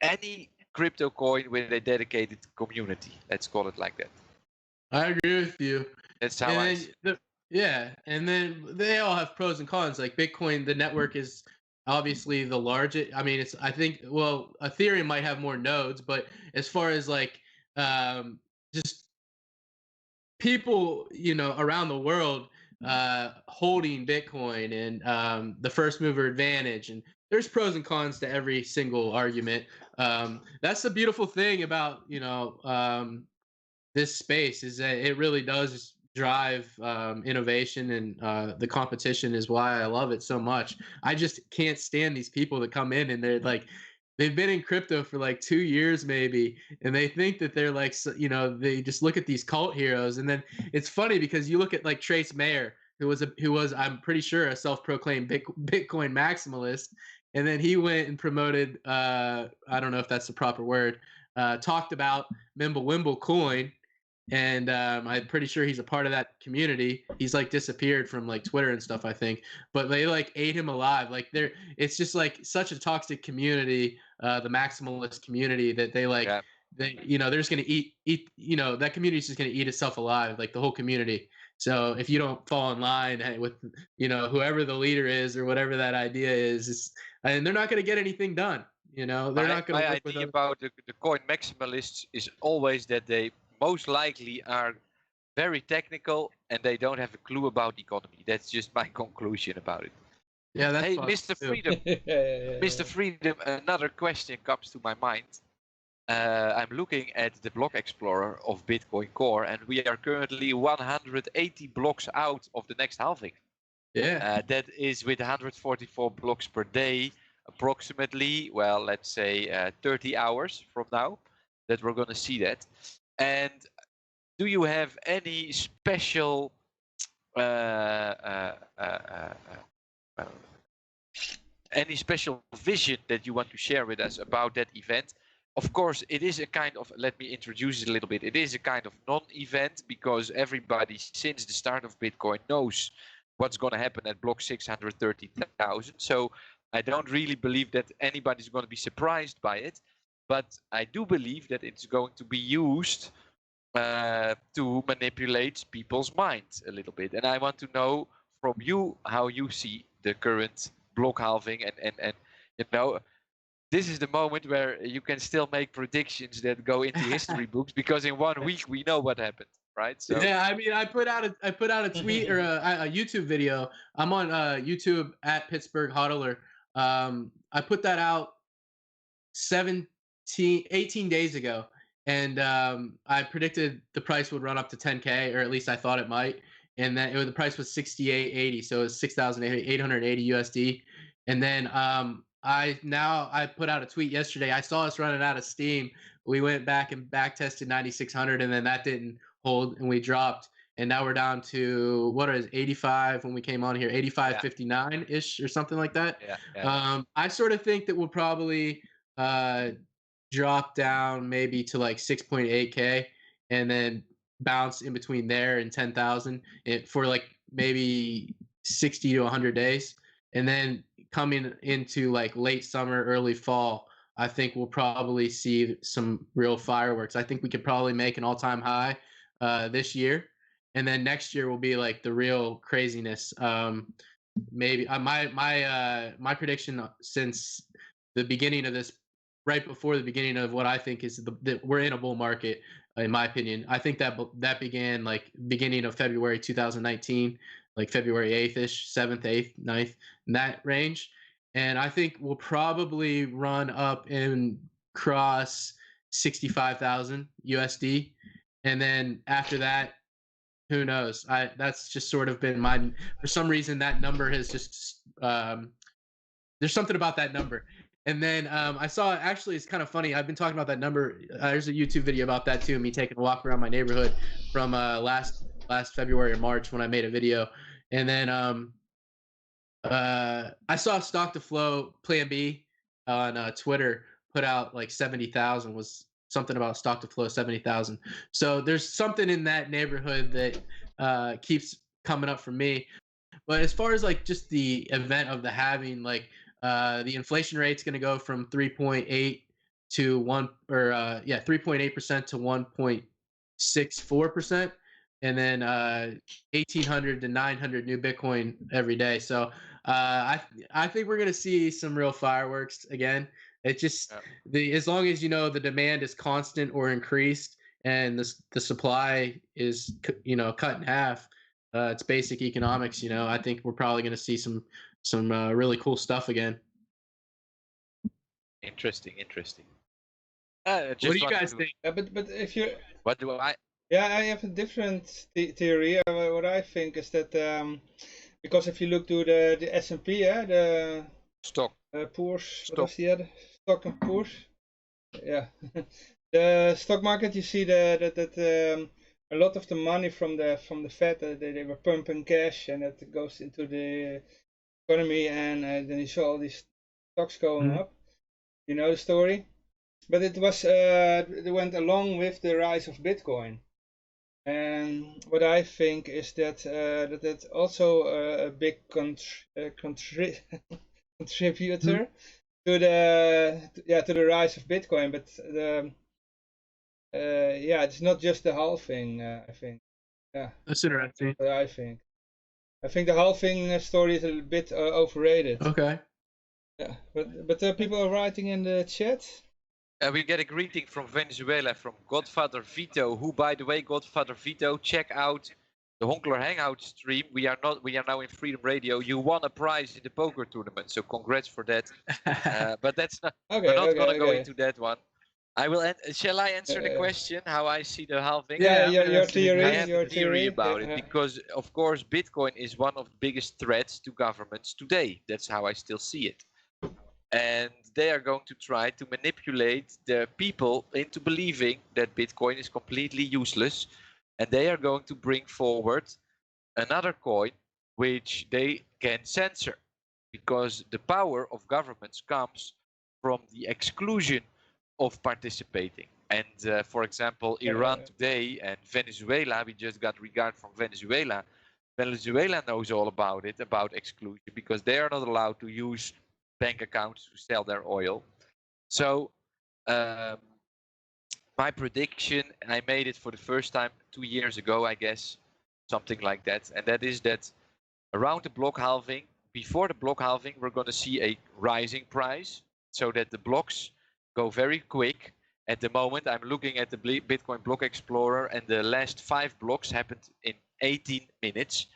any crypto coin with a dedicated community. Let's call it like that. I agree with you. That's how I see it. Yeah, and then they all have pros and cons. Like Bitcoin, the network is obviously the largest. I mean, I think, well, Ethereum might have more nodes, but as far as like just people, around the world holding Bitcoin and the first mover advantage, and there's pros and cons to every single argument. That's the beautiful thing about this space, is that it really does drive innovation, and the competition is why I love it so much. I just can't stand these people that come in and they're like, they've been in crypto for like 2 years maybe, and they think that they're like, they just look at these cult heroes. And then it's funny because you look at like Trace Mayer, who was I'm pretty sure a self-proclaimed Bitcoin maximalist, and then he went and promoted I don't know if that's the proper word, talked about Mimblewimble coin, and I'm pretty sure he's a part of that community. He's like disappeared from like Twitter and stuff, I think, but they like ate him alive. Like it's just like such a toxic community, the maximalist community, that they like they're just going to eat, that community is just going to eat itself alive, like the whole community. So if you don't fall in line with, whoever the leader is or whatever that idea is, and they're not going to get anything done. They're not going to My work with idea other. about the coin maximalists is always that they most likely are very technical and they don't have a clue about the economy. That's just my conclusion about it. Yeah, that's Hey, possible Mr. too. Freedom, Yeah. Mr. Freedom, another question comes to my mind. I'm looking at the block explorer of Bitcoin Core, and we are currently 180 blocks out of the next halving. Yeah. That is with 144 blocks per day, approximately, well, let's say 30 hours from now, that we're going to see that. And do you have any special any special vision that you want to share with us about that event? Of course, it is a kind of, let me introduce it a little bit. It is a kind of non-event because everybody since the start of Bitcoin knows what's going to happen at block 630,000. So I don't really believe that anybody's going to be surprised by it. But I do believe that it's going to be used to manipulate people's minds a little bit. And I want to know from you how you see the current block halving and this is the moment where you can still make predictions that go into history books because in 1 week we know what happened, right? So yeah, I mean, I put out a tweet or a YouTube video. I'm on YouTube at Pittsburgh Hodler. I put that out 18 days ago, and I predicted the price would run up to 10K, or at least I thought it might. And then the price was 68.80, so it was 6,880 USD. And then I put out a tweet yesterday. I saw us running out of steam. We went back and back tested 9,600, and then that didn't hold, and we dropped. And now we're down to what is 85 when we came on here, 85.59 ish or something like that. I sort of think that we'll probably drop down maybe to like 6.8K and then bounce in between there and 10,000 for like maybe 60 to 100 days. And then coming into like late summer, early fall, I think we'll probably see some real fireworks. I think we could probably make an all-time high this year. And then next year will be like the real craziness. Maybe my prediction since the beginning of this, right before the beginning of what I think is that we're in a bull market, in my opinion. I think that began like beginning of February 2019, like February 8th-ish, 7th, 8th, 9th, in that range. And I think we'll probably run up and cross 65,000 USD. And then after that, who knows? That's just sort of been my, for some reason that number has just there's something about that number. And then I saw, actually it's kind of funny, I've been talking about that number. There's a YouTube video about that too, me taking a walk around my neighborhood from last February or March when I made a video. And then I saw Stock to Flow Plan B on Twitter put out like 70,000, was something about Stock to Flow 70,000. So there's something in that neighborhood that keeps coming up for me. But as far as like just the event of the halving, like the inflation rate's going to go from 3.8 to 3.8% to 1.64%, and then 1,800 to 900 new Bitcoin every day. So I think we're going to see some real fireworks again. It just as long as the demand is constant or increased and the supply is cut in half, it's basic economics. I think we're probably going to see some really cool stuff again. Interesting. What do you guys think? But if you, What do I? yeah, I have a different theory. What I think is that because if you look to the S&P, the Stock. Poor's, what was the other? Stock and Poor's. Yeah, the stock market. You see that a lot of the money from the Fed, they were pumping cash, and that goes into the economy, and then you saw all these stocks going up. You know the story, but it was it went along with the rise of Bitcoin. And what I think is that that's also a big contributor to the rise of Bitcoin. But yeah, it's not just the halving. I think. Yeah, That's interesting. what I think. I think the halving story is a bit overrated. Okay. Yeah, but people are writing in the chat. We get a greeting from Venezuela from Godfather Vito, who, by the way, Godfather Vito, check out the Honkler Hangout stream. We are now in Freedom Radio. You won a prize in the poker tournament, so congrats for that. But that's not. Okay, We're not gonna go okay. into that one. I will. Shall I answer the question? How I see the halving? Yeah, I'm your interested in theory. I have Your a theory about yeah. it because, of course, Bitcoin is one of the biggest threats to governments today. That's how I still see it. And they are going to try to manipulate the people into believing that Bitcoin is completely useless. And they are going to bring forward another coin which they can censor, because the power of governments comes from the exclusion of participating. And for example, Iran today and Venezuela, we just got regard from Venezuela. Venezuela knows all about it, about exclusion, because they are not allowed to use bank accounts to sell their oil. So my prediction, I made it for the first time 2 years ago, I guess, something like that. And that is that around the block halving, before the block halving, we're going to see a rising price so that the blocks go very quick. At the moment, I'm looking at the Bitcoin Block Explorer, and the last 5 blocks happened in 18 minutes.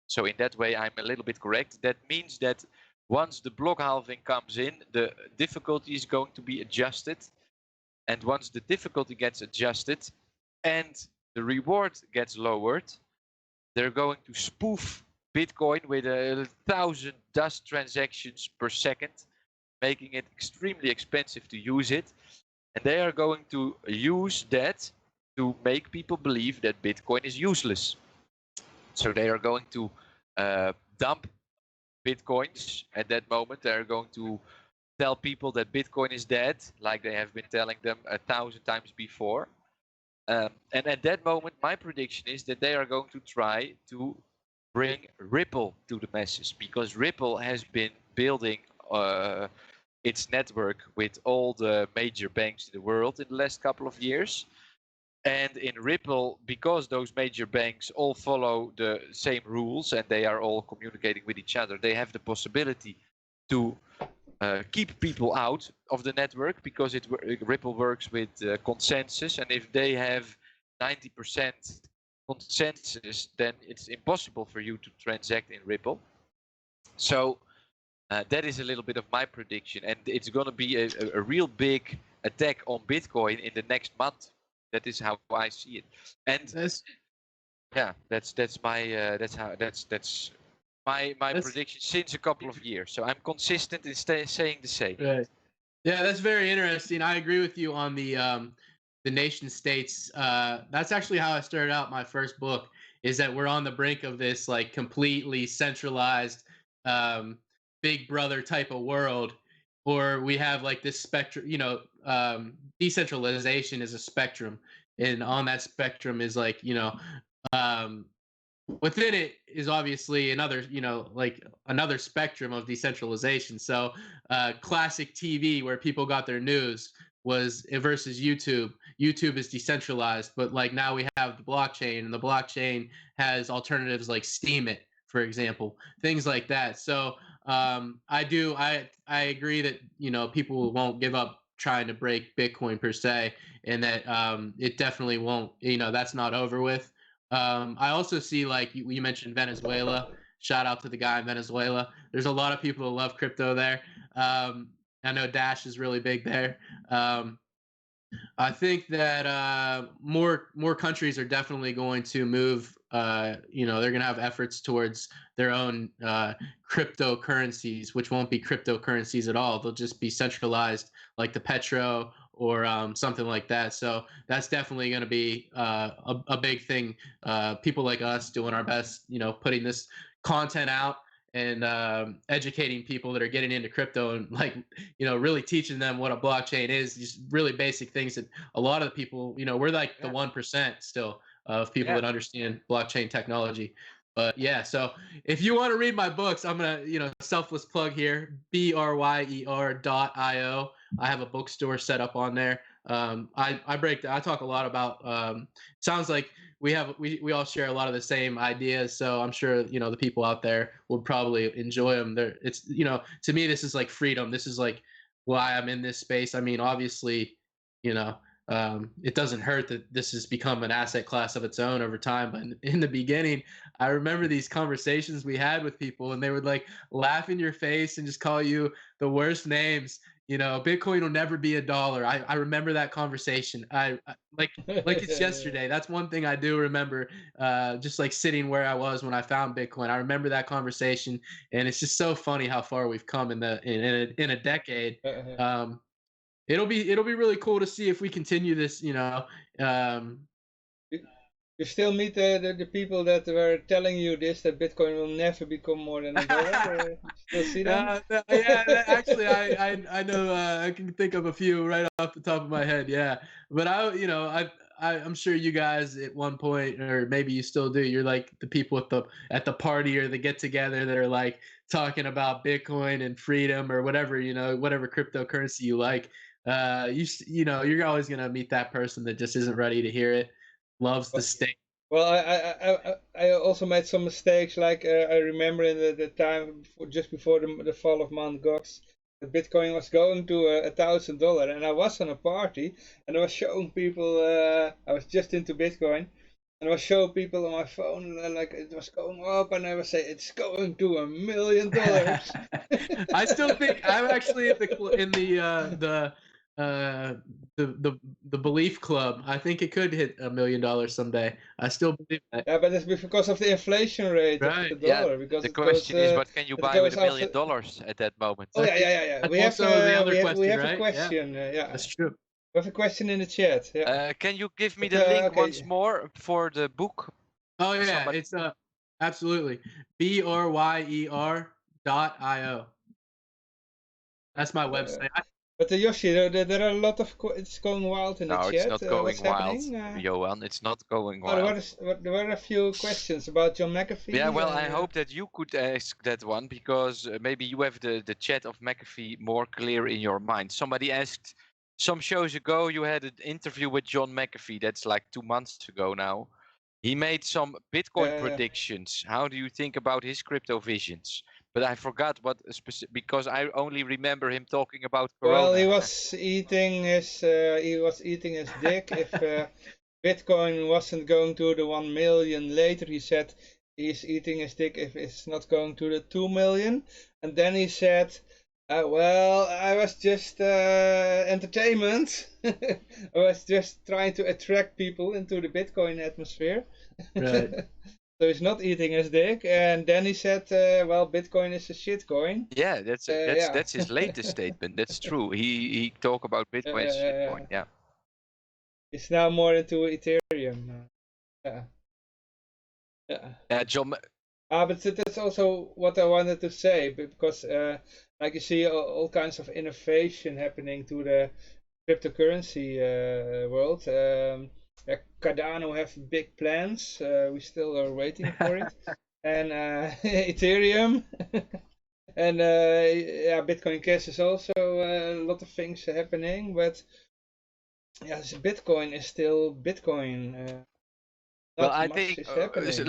So in that way, I'm a little bit correct. That means that once the block halving comes in, the difficulty is going to be adjusted. And once the difficulty gets adjusted and the reward gets lowered, they're going to spoof Bitcoin with 1,000 dust transactions per second, making it extremely expensive to use it. And they are going to use that to make people believe that Bitcoin is useless. So they are going to dump Bitcoins at that moment. They're going to tell people that Bitcoin is dead, like they have been telling them 1,000 times before. And at that moment, my prediction is that they are going to try to bring Ripple to the masses, because Ripple has been building its network with all the major banks in the world in the last couple of years. And in Ripple, because those major banks all follow the same rules and they are all communicating with each other, they have the possibility to keep people out of the network, because Ripple works with consensus, and if they have 90% consensus, then it's impossible for you to transact in Ripple. So that is a little bit of my prediction, and it's going to be a real big attack on Bitcoin in the next month. That is how I see it, and that's my prediction since a couple of years. So I'm consistent in saying the same. Right. Yeah, that's very interesting. I agree with you on the nation states. That's actually how I started out my first book. Is that we're on the brink of this like completely centralized, Big Brother type of world, or we have like this spectrum. Decentralization is a spectrum, and on that spectrum is like within it is obviously another another spectrum of decentralization. So classic TV, where people got their news, was versus YouTube is decentralized, but like now we have the blockchain, and the blockchain has alternatives like Steemit, for example, things like that. So I agree that people won't give up trying to break Bitcoin per se, and that it definitely won't, that's not over with. I also see, like you mentioned, Venezuela. Shout out to the guy in Venezuela. There's a lot of people who love crypto there. I know Dash is really big there. I think that more countries are definitely going to move. They're going to have efforts towards their own cryptocurrencies, which won't be cryptocurrencies at all. They'll just be centralized, like the Petro or something like that. So that's definitely going to be a big thing. People like us doing our best, putting this content out and educating people that are getting into crypto, and really teaching them what a blockchain is. Just really basic things that a lot of the people, we're like the 1% still of people that understand blockchain technology. But yeah, so if you want to read my books, I'm gonna selfless plug here, BRYER.io. I have a bookstore set up on there. I talk a lot about. Sounds like we all share a lot of the same ideas, so I'm sure the people out there would probably enjoy them. It's to me this is like freedom. This is like why I'm in this space. I mean, obviously, you know, it doesn't hurt that this has become an asset class of its own over time. But in the beginning, I remember these conversations we had with people, and they would like laugh in your face and just call you the worst names. Bitcoin will never be $1. I remember that conversation. I like it's yesterday. That's one thing I do remember. Just like sitting where I was when I found Bitcoin, I remember that conversation, and it's just so funny how far we've come in a decade. It'll be really cool to see if we continue this. You still meet the people that were telling you this, that Bitcoin will never become more than $1? You still see them? Actually, I know I can think of a few right off the top of my head. Yeah, but I'm sure you guys at one point, or maybe you still do. You're like the people at the party or the get together that are like talking about Bitcoin and freedom or whatever whatever cryptocurrency you like. You're always gonna meet that person that just isn't ready to hear it, loves the state. Well, I also made some mistakes. Like I remember in the time just before the fall of Mt. Gox, the Bitcoin was going to $1,000, and I was on a party, and I was showing people. I was just into Bitcoin, and I was showing people on my phone like it was going up, and I was saying it's going to $1 million. I still think I'm actually in the belief club. I think it could hit $1 million someday. I still believe that. Yeah, but it's because of the inflation rate of the dollar. Because the question is, what can you buy with $1 million at that moment? Oh yeah. We have a question. Yeah, that's true. We have a question in the chat. Yeah. Can you give me the link once more for the book? Oh yeah, it's absolutely BRYER.io. That's my website. But Yoshi, there are a lot of it's going wild in the chat. No, it's not going wild, happening? Johan. It's not going wild. There were a few questions about John McAfee. Yeah, well, I hope that you could ask that one, because maybe you have the chat of McAfee more clear in your mind. Somebody asked some shows ago, you had an interview with John McAfee. That's like 2 months ago now. He made some Bitcoin predictions. How do you think about his crypto visions? But I forgot what because I only remember him talking about Corona. Well, he was eating his dick. If Bitcoin wasn't going to the 1 million later, he said he's eating his dick if it's not going to the 2 million. And then he said, well, I was just entertainment. I was just trying to attract people into the Bitcoin atmosphere. Right. So he's not eating his dick. And then he said, well, Bitcoin is a shitcoin. Yeah, that's his latest statement. That's true. He talked about Bitcoin as a shitcoin. Yeah. He's now more into Ethereum. Yeah, John. But that's also what I wanted to say, because like you see all kinds of innovation happening to the cryptocurrency world. Cardano have big plans. We still are waiting for it. And Ethereum. And Bitcoin Cash is also a lot of things happening. But Bitcoin is still Bitcoin. Well, I think,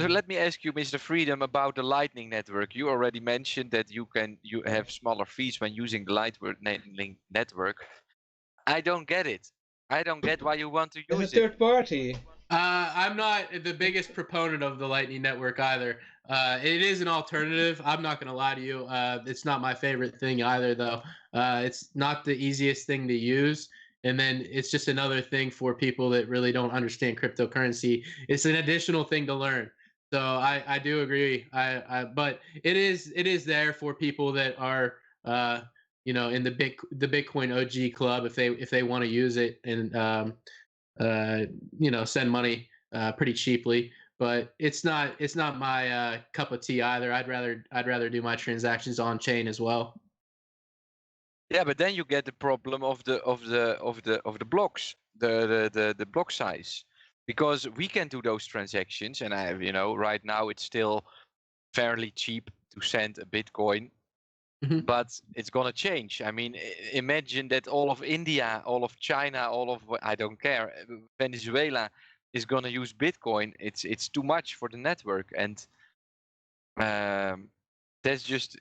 let me ask you, Mr. Freedom, about the Lightning Network. You already mentioned that you have smaller fees when using the Lightning Network. I don't get it. I don't get why you want to use it. It's a third party. I'm not the biggest proponent of the Lightning Network either. It is an alternative. I'm not going to lie to you. It's not my favorite thing either, though. It's not the easiest thing to use. And then it's just another thing for people that really don't understand cryptocurrency. It's an additional thing to learn. So I do agree. But it is there for people that are in the Bitcoin OG club if they want to use it and send money pretty cheaply. But it's not my cup of tea either. I'd rather do my transactions on chain as well. Yeah, but then you get the problem of the blocks, the block size, because we can do those transactions, and right now it's still fairly cheap to send a Bitcoin But it's gonna change. I mean, imagine that all of India, all of China, all of I don't care, Venezuela is gonna use Bitcoin. It's too much for the network, and that's just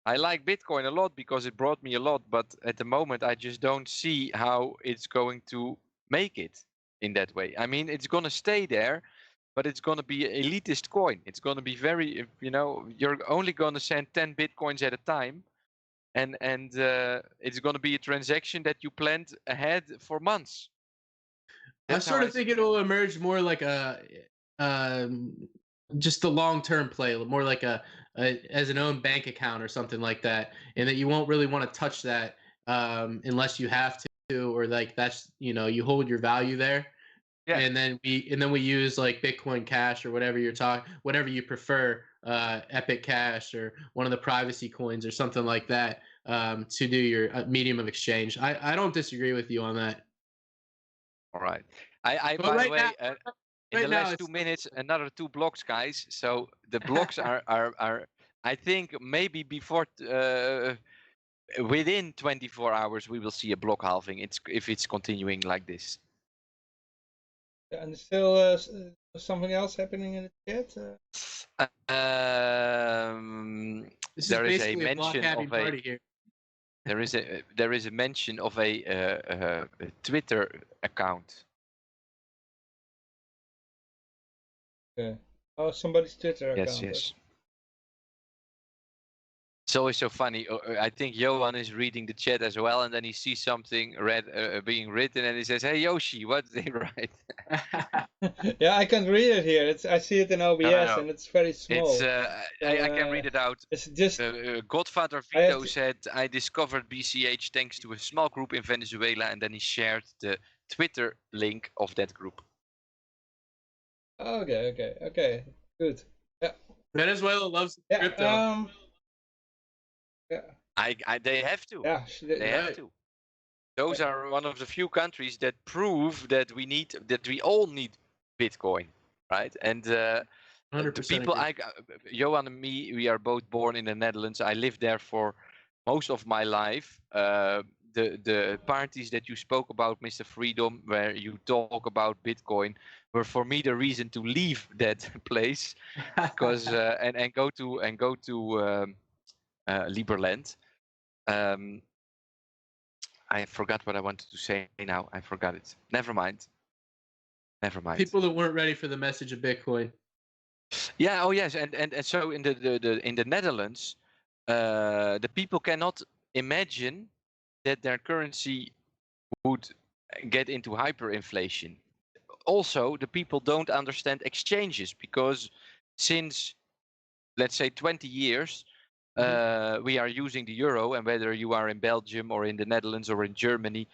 I like Bitcoin a lot because it brought me a lot. But at the moment, I just don't see how it's going to make it in that way. I mean, it's gonna stay there, but it's going to be an elitist coin. It's going to be very, you're only going to send 10 Bitcoins at a time. And it's going to be a transaction that you planned ahead for months. I sort of think it will emerge more like just a long-term play, more like as an own bank account or something like that, and that you won't really want to touch that unless you have to, or like that's you hold your value there. Yeah. And then we use like Bitcoin Cash or whatever whatever you prefer, Epic Cash or one of the privacy coins or something like that, to do your medium of exchange. I don't disagree with you on that. All right. By the way, in the last 2 minutes, another 2 blocks, guys. So the blocks are I think maybe before within 24 hours we will see a block halving. If it's continuing like this. And still something else happening in the chat? There is a mention of there is a mention of a Twitter account. Okay. Oh, somebody's Twitter account. Yes. It's always so funny. I think Johan is reading the chat as well, and then he sees something being written, and he says, "Hey Yoshi, what did they write?" Yeah, I can't read it here. I see it in OBS, and it's very small. It's I can read it out. It's just Godfather Vito said, "I discovered BCH thanks to a small group in Venezuela," and then he shared the Twitter link of that group. Okay, good. Yeah. Venezuela loves crypto. Yeah. They have to. Yeah, they have to. Those are one of the few countries that prove that we all need Bitcoin, right? And the people, Johan and me, we are both born in the Netherlands. I lived there for most of my life. The parties that you spoke about, Mr. Freedom, where you talk about Bitcoin, were for me the reason to leave that place, because and go to Liberland. I forgot what I wanted to say now. I forgot it. Never mind. People that weren't ready for the message of Bitcoin. Yeah. Oh yes. And so in the Netherlands, the people cannot imagine that their currency would get into hyperinflation. Also, the people don't understand exchanges, because since, let's say, 20 years, we are using the euro, and whether you are in Belgium or in the Netherlands or in Germany,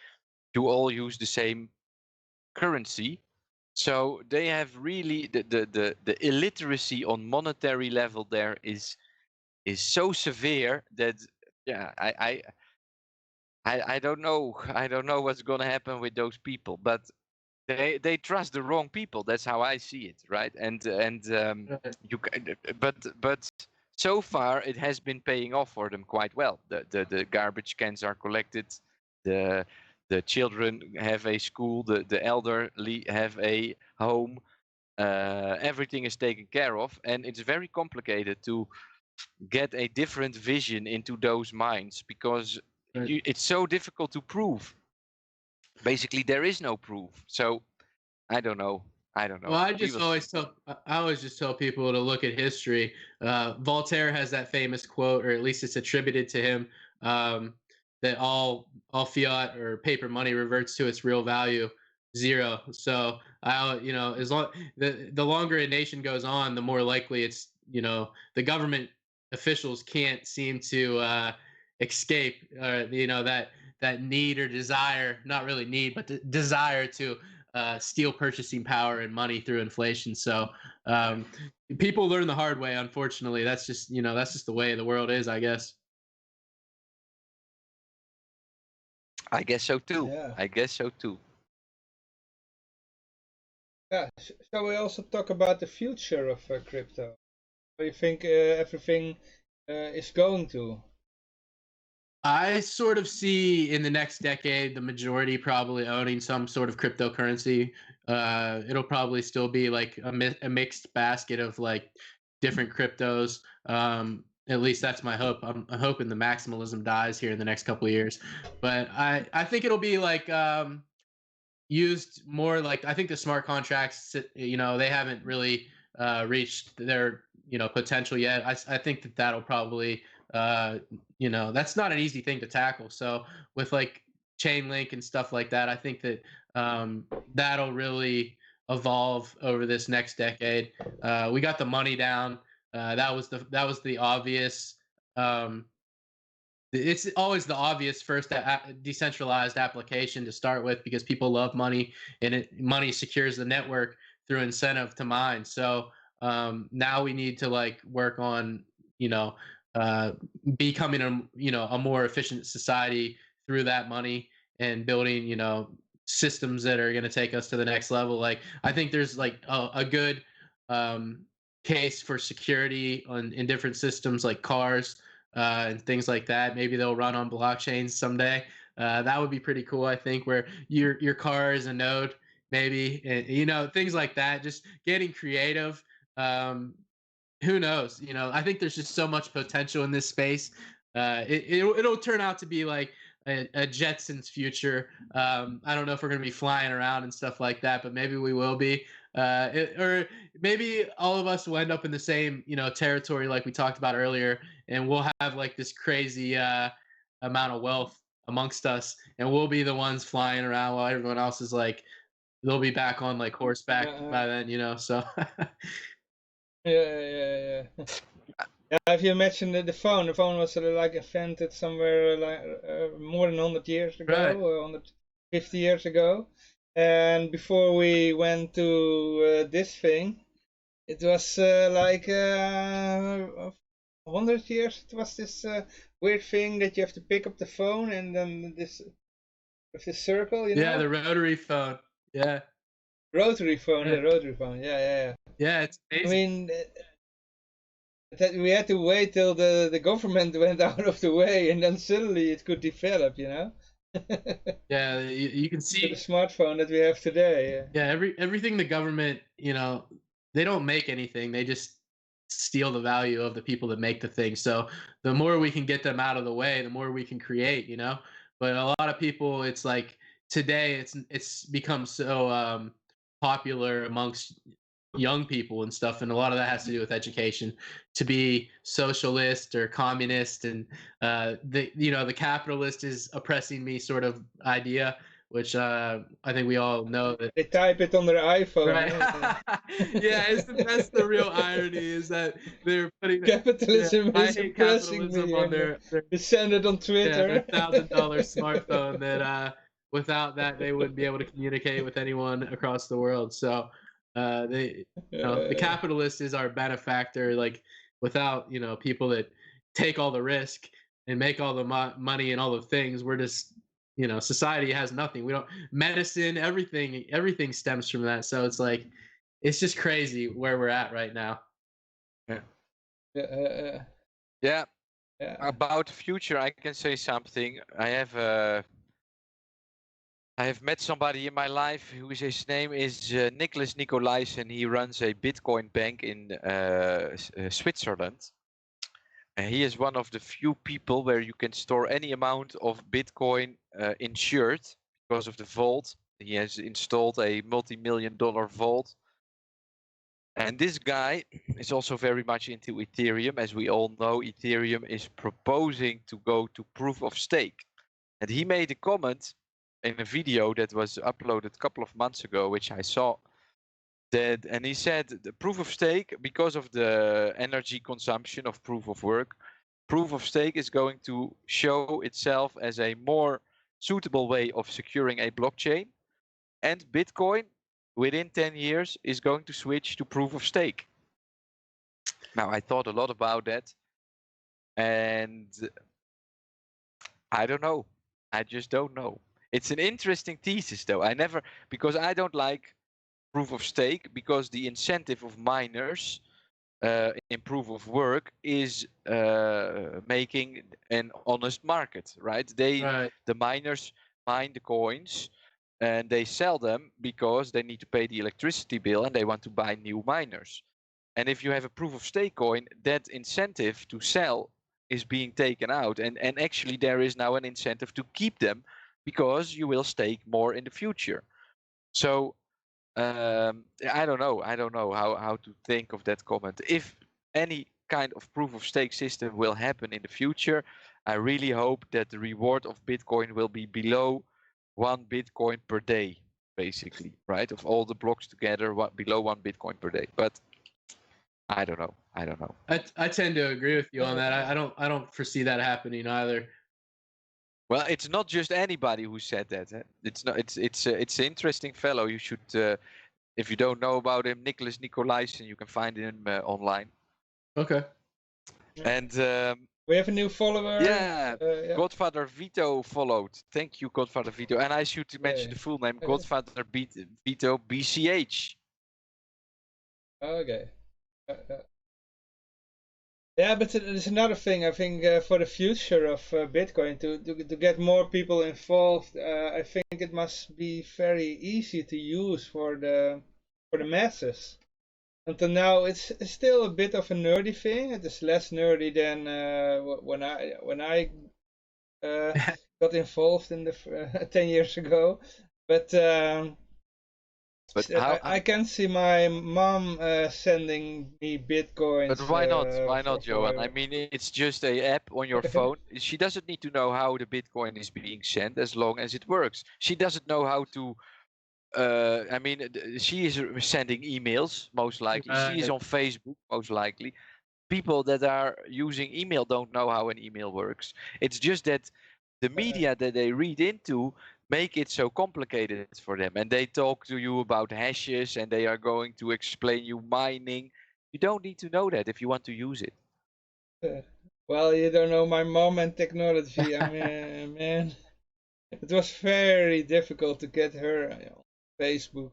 you all use the same currency. So they have really the illiteracy on monetary level there is so severe that I don't know what's gonna happen with those people, but they trust the wrong people. That's how I see it, right? But so far it has been paying off for them quite well. The garbage cans are collected, the children have a school, the elderly have a home, everything is taken care of, and it's very complicated to get a different vision into those minds, because it's so difficult to prove. Basically, there is no proof. So I don't know. Well, I always just tell people to look at history. Voltaire has that famous quote, or at least it's attributed to him, that all fiat or paper money reverts to its real value, zero. So as long the longer a nation goes on, the more likely it's the government officials can't seem to escape that need or desire, not really need, but desire to steal purchasing power and money through inflation. So people learn the hard way. Unfortunately, that's just the way the world is, I guess. I guess so too. Yeah. I guess so too. Yeah. Shall we also talk about the future of crypto? Do you think everything is going to? I sort of see in the next decade the majority probably owning some sort of cryptocurrency. It'll probably still be like a mixed basket of like different cryptos. At least that's my hope. I'm hoping the maximalism dies here in the next couple of years, but I think it'll be like used more like I think the smart contracts. They haven't really reached their potential yet. I think that'll probably that's not an easy thing to tackle. So with like chain link and stuff like that, I think that that'll really evolve over this next decade. We got the money down. That was the obvious. It's always the obvious first decentralized application to start with because people love money and money secures the network through incentive to mine. So now we need to like work on uh, becoming a more efficient society through that money and building systems that are going to take us to the next level. Like I think there's like a good um, case for security in different systems like cars and things like that. Maybe they'll run on blockchains someday. That would be pretty cool, I think, where your car is a node, maybe, and, things like that. Just getting creative. Who knows? I think there's just so much potential in this space. It'll turn out to be like a Jetsons future. I don't know if we're going to be flying around and stuff like that, but maybe we will be. Or maybe all of us will end up in the same, territory like we talked about earlier, and we'll have like this crazy amount of wealth amongst us, and we'll be the ones flying around while everyone else is like, they'll be back on like horseback by then. So. Yeah. Yeah, if you imagine the phone was like invented somewhere like more than 100 years ago, Right. 150 years ago. And before we went to this thing, it was like 100 years. It was this weird thing that you have to pick up the phone and then this with this circle, Yeah, the rotary phone. Yeah. Rotary phone, the rotary phone. Yeah. Yeah, it's I amazing. mean, that we had to wait till the government went out of the way, and then suddenly it could develop. Yeah, you can To see. the smartphone that we have today. Yeah, everything the government, they don't make anything. They just steal the value of the people that make the thing. So the more we can get them out of the way, the more we can create. But a lot of people, it's like today, it's become so popular amongst young people and stuff, and a lot of that has to do with education. To be socialist or communist, and the capitalist is oppressing me sort of idea, which I think we all know that. They type it on their iPhone. Right. Yeah, that's the real irony is that they're putting Capitalism is I hate oppressing capitalism me. on And their they send it on Twitter. their $1,000 smartphone that without that they wouldn't be able to communicate with anyone across the world. So the capitalist is our benefactor. Like without people that take all the risk and make all the money and all the things, we're just society has nothing. We don't medicine, everything stems from that. So it's like it's just crazy where we're at right now. Yeah. About the future, I can say something. I have met somebody in my life his name is Nicholas Nicolaisen. He runs a Bitcoin bank in Switzerland. And he is one of the few people where you can store any amount of Bitcoin insured because of the vault. He has installed a multi-million-dollar vault. And this guy is also very much into Ethereum. As we all know, Ethereum is proposing to go to proof of stake. And he made a comment in a video that was uploaded a couple of months ago, which I saw. And he said the proof of stake, because of the energy consumption of proof of work, proof of stake is going to show itself as a more suitable way of securing a blockchain. And Bitcoin, within 10 years, is going to switch to proof of stake. Now, I thought a lot about that. And I don't know. I just don't know. It's an interesting thesis, though. Because I don't like proof of stake, because the incentive of miners in proof of work is making an honest market, right? Right. The miners mine the coins and they sell them because they need to pay the electricity bill and they want to buy new miners. And if you have a proof of stake coin, that incentive to sell is being taken out. And actually there is now an incentive to keep them because you will stake more in the future. So I don't know. I don't know how to think of that comment. If any kind of proof of stake system will happen in the future, I really hope that the reward of Bitcoin will be below 1 Bitcoin per day, basically, right? Of all the blocks together, below 1 Bitcoin per day. But I don't know. I don't know. I tend to agree with you on that. I don't foresee that happening either. Well, it's not just anybody who said that. It's not. It's an interesting fellow. You should, if you don't know about him, Nicholas Nicolaisen, you can find him online. Okay. And we have a new follower. Yeah, Godfather Vito followed. Thank you, Godfather Vito. And I should mention the full name, Godfather Vito BCH. Okay. Yeah, but there's another thing. I think for the future of Bitcoin, to get more people involved, I think it must be very easy to use for the masses. Until now, it's still a bit of a nerdy thing. It is less nerdy than when I got involved in the 10 years ago. But I can see my mom sending me bitcoins. But why not? Why not, Johan? I mean, it's just a app on your phone. She doesn't need to know how the bitcoin is being sent as long as it works. She doesn't know how to. I mean, she is sending emails most likely. She is on Facebook most likely. People that are using email don't know how an email works. It's just that the media that they read into make it so complicated for them, and they talk to you about hashes and they are going to explain you mining. You don't need to know that if you want to use it. Well, you don't know my mom and technology. I mean, man, it was very difficult to get her on Facebook.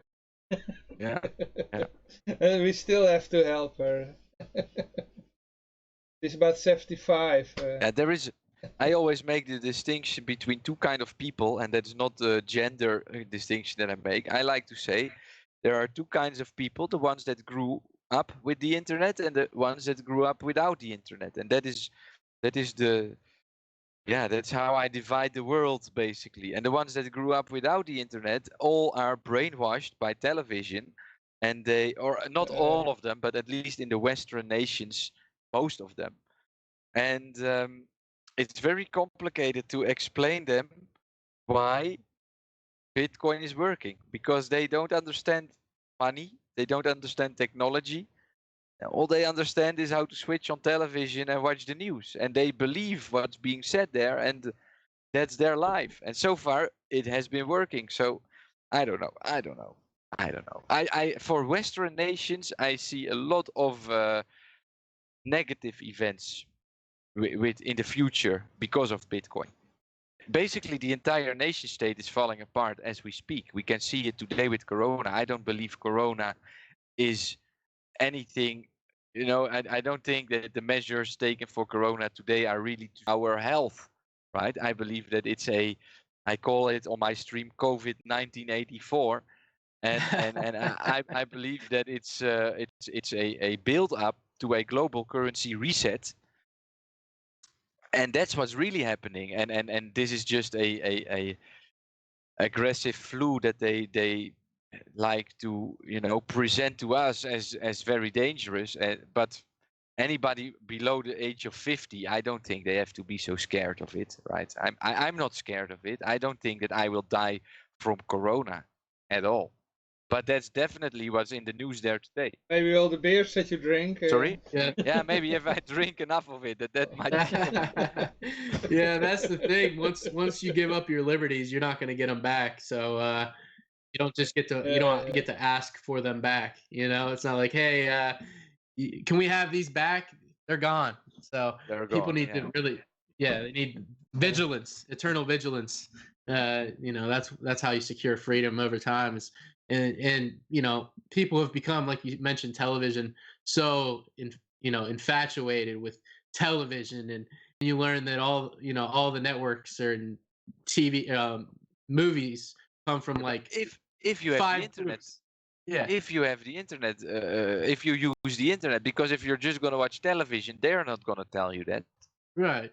Yeah. And we still have to help her. She's about 75. Yeah, there is. I always make the distinction between two kind of people, and that's not the gender distinction that I make. I like to say there are two kinds of people: the ones that grew up with the internet, and the ones that grew up without the internet. And that's how I divide the world basically. And the ones that grew up without the internet all are brainwashed by television, and or not all of them, but at least in the Western nations, most of them. And it's very complicated to explain them why Bitcoin is working, because they don't understand money, they don't understand technology. All they understand is how to switch on television and watch the news, and they believe what's being said there, and that's their life. And so far, it has been working. So I don't know. I for Western nations, I see a lot of negative events in the future because of Bitcoin. Basically, the entire nation state is falling apart as we speak. We can see it today with Corona. I don't believe Corona is anything. I don't think that the measures taken for Corona today are really to our health, right? I believe that I call it on my stream COVID 1984, and I believe that it's a build up to a global currency reset. And that's what's really happening, and this is just a aggressive flu that they like to present to us as very dangerous, but anybody below the age of 50, I don't think they have to be so scared of it, right? I'm not scared of it. I don't think that I will die from Corona at all. But that's definitely what's in the news there today. Maybe all the beers that you drink. Sorry? Yeah, maybe if I drink enough of it, that might. Yeah, that's the thing. Once you give up your liberties, you're not going to get them back. So you don't just get to you don't get to ask for them back. It's not like, hey, can we have these back? They're gone. So people need to really, they need vigilance, eternal vigilance. That's how you secure freedom over time, is and people have become, like you mentioned, television, so infatuated with television, and you learn that all the networks or TV movies come from like If you have the 5 internet, groups. Yeah. if you have the internet, if you use the internet, because if you're just gonna watch television, they're not gonna tell you that. Right.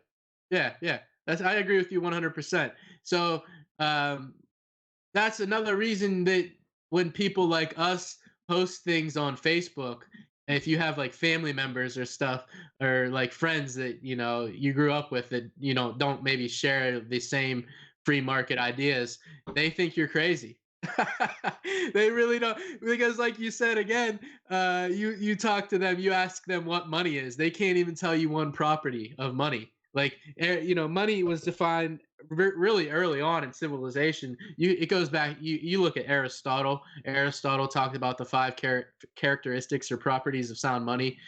Yeah, yeah. I agree with you 100%. So, that's another reason that when people like us post things on Facebook, if you have like family members or stuff, or like friends that you grew up with that don't maybe share the same free market ideas, they think you're crazy. They really don't, because like you said again, you talk to them, you ask them what money is, they can't even tell you one property of money. Like money was defined really early on in civilization. It goes back. You look at Aristotle. Aristotle talked about the 5 characteristics or properties of sound money.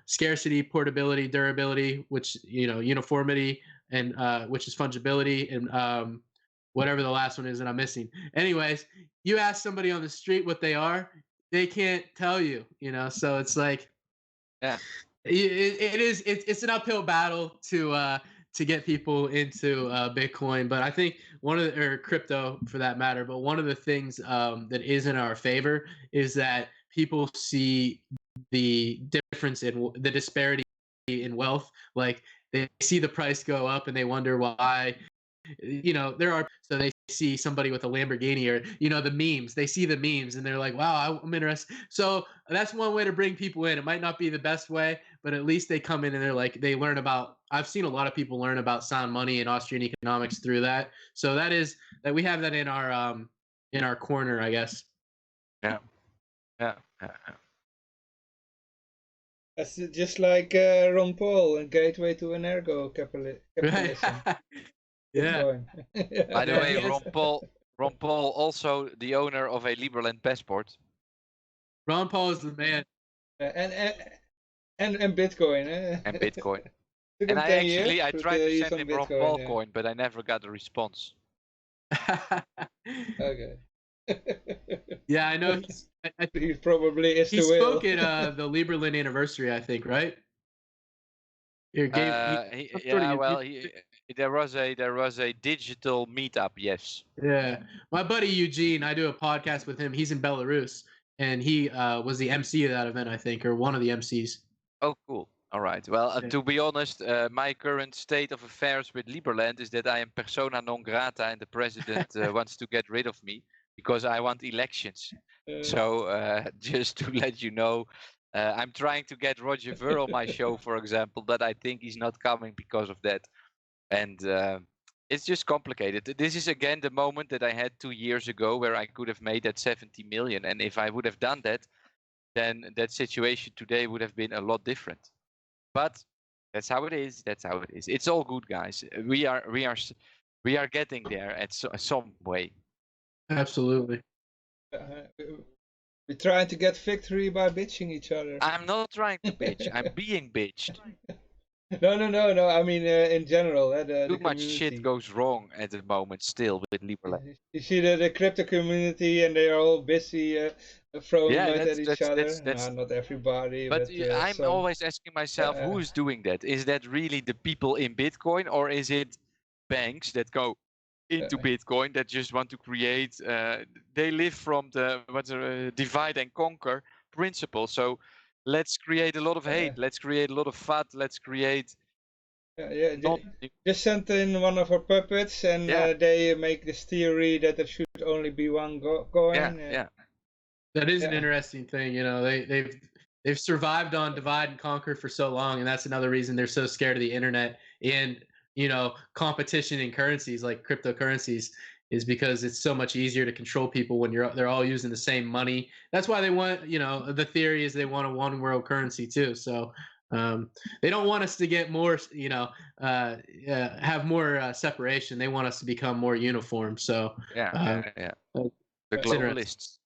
Scarcity, portability, durability, which uniformity, and which is fungibility, and whatever the last one is that I'm missing. Anyways, you ask somebody on the street what they are, they can't tell you. So it's like, Yeah. It's an uphill battle to get people into Bitcoin, but I think or crypto for that matter. But one of the things that is in our favor is that people see the difference in the disparity in wealth. Like they see the price go up and they wonder why. So they see somebody with a Lamborghini, or the memes, they see the memes and they're like, wow, I'm interested. So that's one way to bring people in. It might not be the best way, but at least they come in and they're like, they learn about, I've seen a lot of people learn about sound money and Austrian economics through that. So that we have that in our corner, I guess. Yeah. That's just like Ron Paul, a gateway to capitalism. Yeah. By the way, Yes. Ron Paul also the owner of a Liberland passport. Ron Paul is the man. And Bitcoin. And Bitcoin. Took And him I 10 years actually tried to use send some him Ron Bitcoin, Paul yeah. coin, but I never got a response. Okay. Yeah, I know. He probably is He the will. spoke at the Liberland anniversary, I think, right? There was a digital meetup, yes. Yeah, my buddy Eugene, I do a podcast with him. He's in Belarus, and he was the MC of that event, I think, or one of the MCs. Oh, cool. All right. Well, Yeah. to be honest, my current state of affairs with Liberland is that I am persona non grata, and the president wants to get rid of me because I want elections. So just to let you know, I'm trying to get Roger Ver on my show, for example, but I think he's not coming because of that. And it's just complicated. This is again the moment that I had 2 years ago where I could have made that 70 million. And if I would have done that, then that situation today would have been a lot different. But that's how it is. That's how it is. It's all good, guys. We are getting there at some way. Absolutely. We're trying to get victory by bitching each other. I'm not trying to bitch. I'm being bitched. No. I mean, in general, Too much shit goes wrong at the moment still with Liberland. You see the crypto community, and they are all busy throwing mud at each other. Not everybody, but I'm some. always asking myself, who is doing that? Is that really the people in Bitcoin, or is it banks that go into Bitcoin that just want to create? They live from the divide and conquer principle. So let's create a lot of hate. Let's create a lot of FUD. Let's create. Just sent in one of our puppets, and they make this theory that there should only be one coin. Yeah. That is an interesting thing. They've survived on divide and conquer for so long, and that's another reason they're so scared of the internet and competition in currencies like cryptocurrencies, is because it's so much easier to control people when they're all using the same money. That's why they want, the theory is they want a one world currency too. So they don't want us to get more, have more separation. They want us to become more uniform. So the globalists.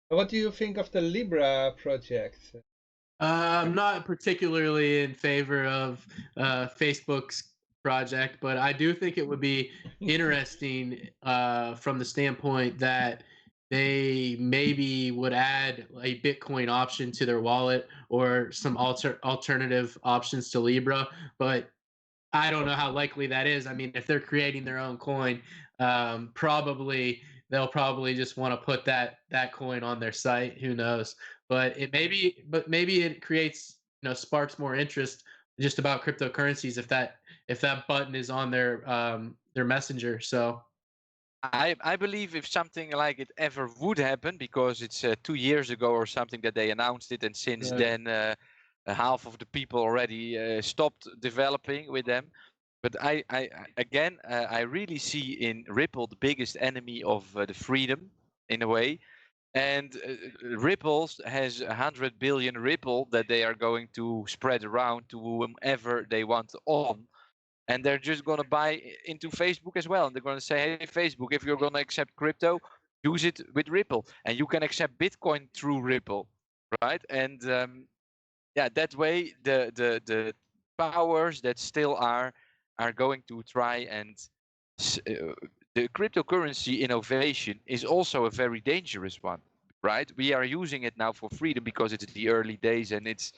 What do you think of the Libra project? I'm not particularly in favor of Facebook's project, but I do think it would be interesting from the standpoint that they maybe would add a Bitcoin option to their wallet or some alternative options to Libra, but I don't know how likely that is. I mean, if they're creating their own coin, probably they'll probably just want to put that coin on their site. Who knows? But maybe it creates, sparks more interest just about cryptocurrencies if that button is on their messenger. So I believe if something like it ever would happen, because it's 2 years ago or something that they announced it, and since Yeah. then half of the people already stopped developing with them. But I really see in Ripple the biggest enemy of the freedom in a way. And Ripples has 100 billion Ripple that they are going to spread around to whomever they want on. And they're just going to buy into Facebook as well. And they're going to say, hey, Facebook, if you're going to accept crypto, use it with Ripple. And you can accept Bitcoin through Ripple, right? And yeah, that way the powers that still are going to try and the cryptocurrency innovation is also a very dangerous one, right? We are using it now for freedom because it's the early days and it's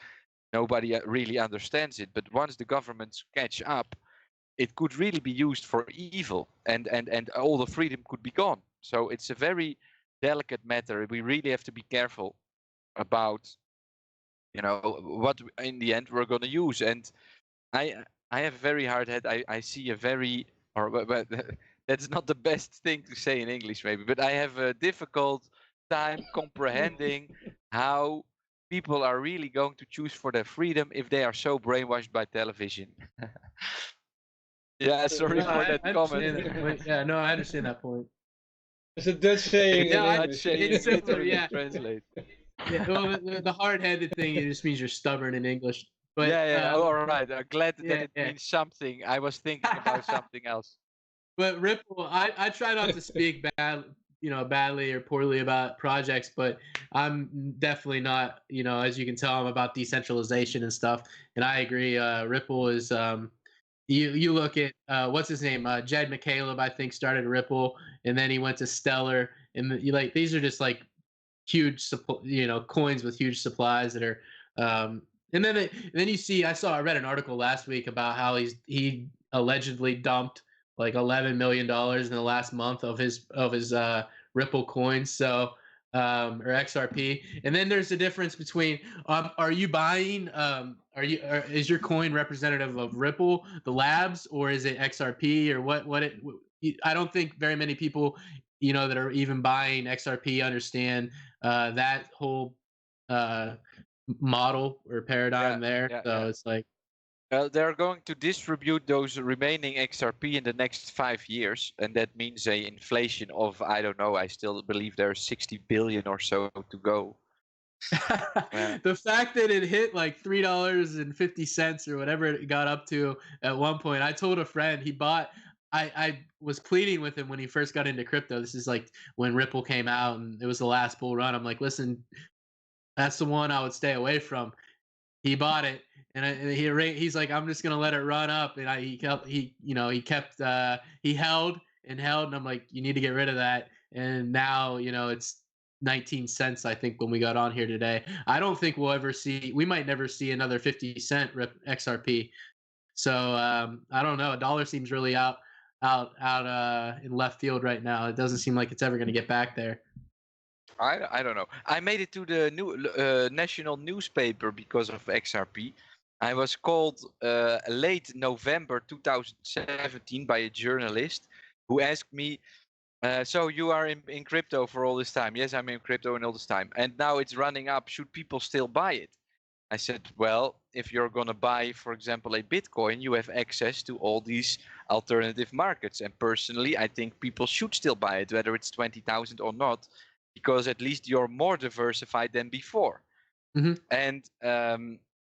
nobody really understands it. But once the governments catch up, it could really be used for evil, and all the freedom could be gone. So it's a very delicate matter. We really have to be careful about what in the end we're going to use. And I I have a very hard head. I see a very but that's not the best thing to say in English maybe, but I have a difficult time comprehending how people are really going to choose for their freedom if they are so brainwashed by television. Yeah, sorry No, for that I comment. understand that point. Yeah, no, I understand that point. It's a Dutch saying in Yeah, English. it's similar, literally yeah. translate. Yeah, well, the hard-headed thing, it just means you're stubborn in English. But Yeah. Oh, all right. I'm glad that yeah, it yeah. means something. I was thinking about something else. But Ripple, I try not to speak badly or poorly about projects, but I'm definitely not, as you can tell, I'm about decentralization and stuff. And I agree. Ripple is, you look at what's his name, Jed McCaleb, I think started Ripple, and then he went to Stellar, and these are just like huge, coins with huge supplies that are. And then you see, I read an article last week about how he allegedly dumped like $11 million in the last month of his Ripple coins. So or XRP. And then there's a difference between are you buying is your coin representative of Ripple, the labs, or is it XRP or I don't think very many people that are even buying XRP understand that whole model or paradigm there. So it's like they're going to distribute those remaining XRP in the next 5 years, and that means a inflation of, I don't know, I still believe there's 60 billion or so to go. The fact that it hit like $3.50 or whatever it got up to at one point, I told a friend he bought. I was pleading with him when he first got into crypto. This is like when Ripple came out and it was the last bull run. I'm like, listen, that's the one I would stay away from. He bought it, and he's like, I'm just gonna let it run up, and he held and held, and I'm like, you need to get rid of that. And now it's 19 cents, I think, when we got on here today. I don't think we might never see another 50-cent XRP. So I don't know. A dollar seems really out in left field right now. It doesn't seem like it's ever going to get back there. I don't know. I made it to the national newspaper because of XRP. I was called late November 2017 by a journalist who asked me, so you are in crypto for all this time? Yes, I'm in crypto and all this time. And now it's running up. Should people still buy it? I said, well, if you're going to buy, for example, a Bitcoin, you have access to all these alternative markets. And personally, I think people should still buy it, whether it's 20,000 or not, because at least you're more diversified than before. Mm-hmm. And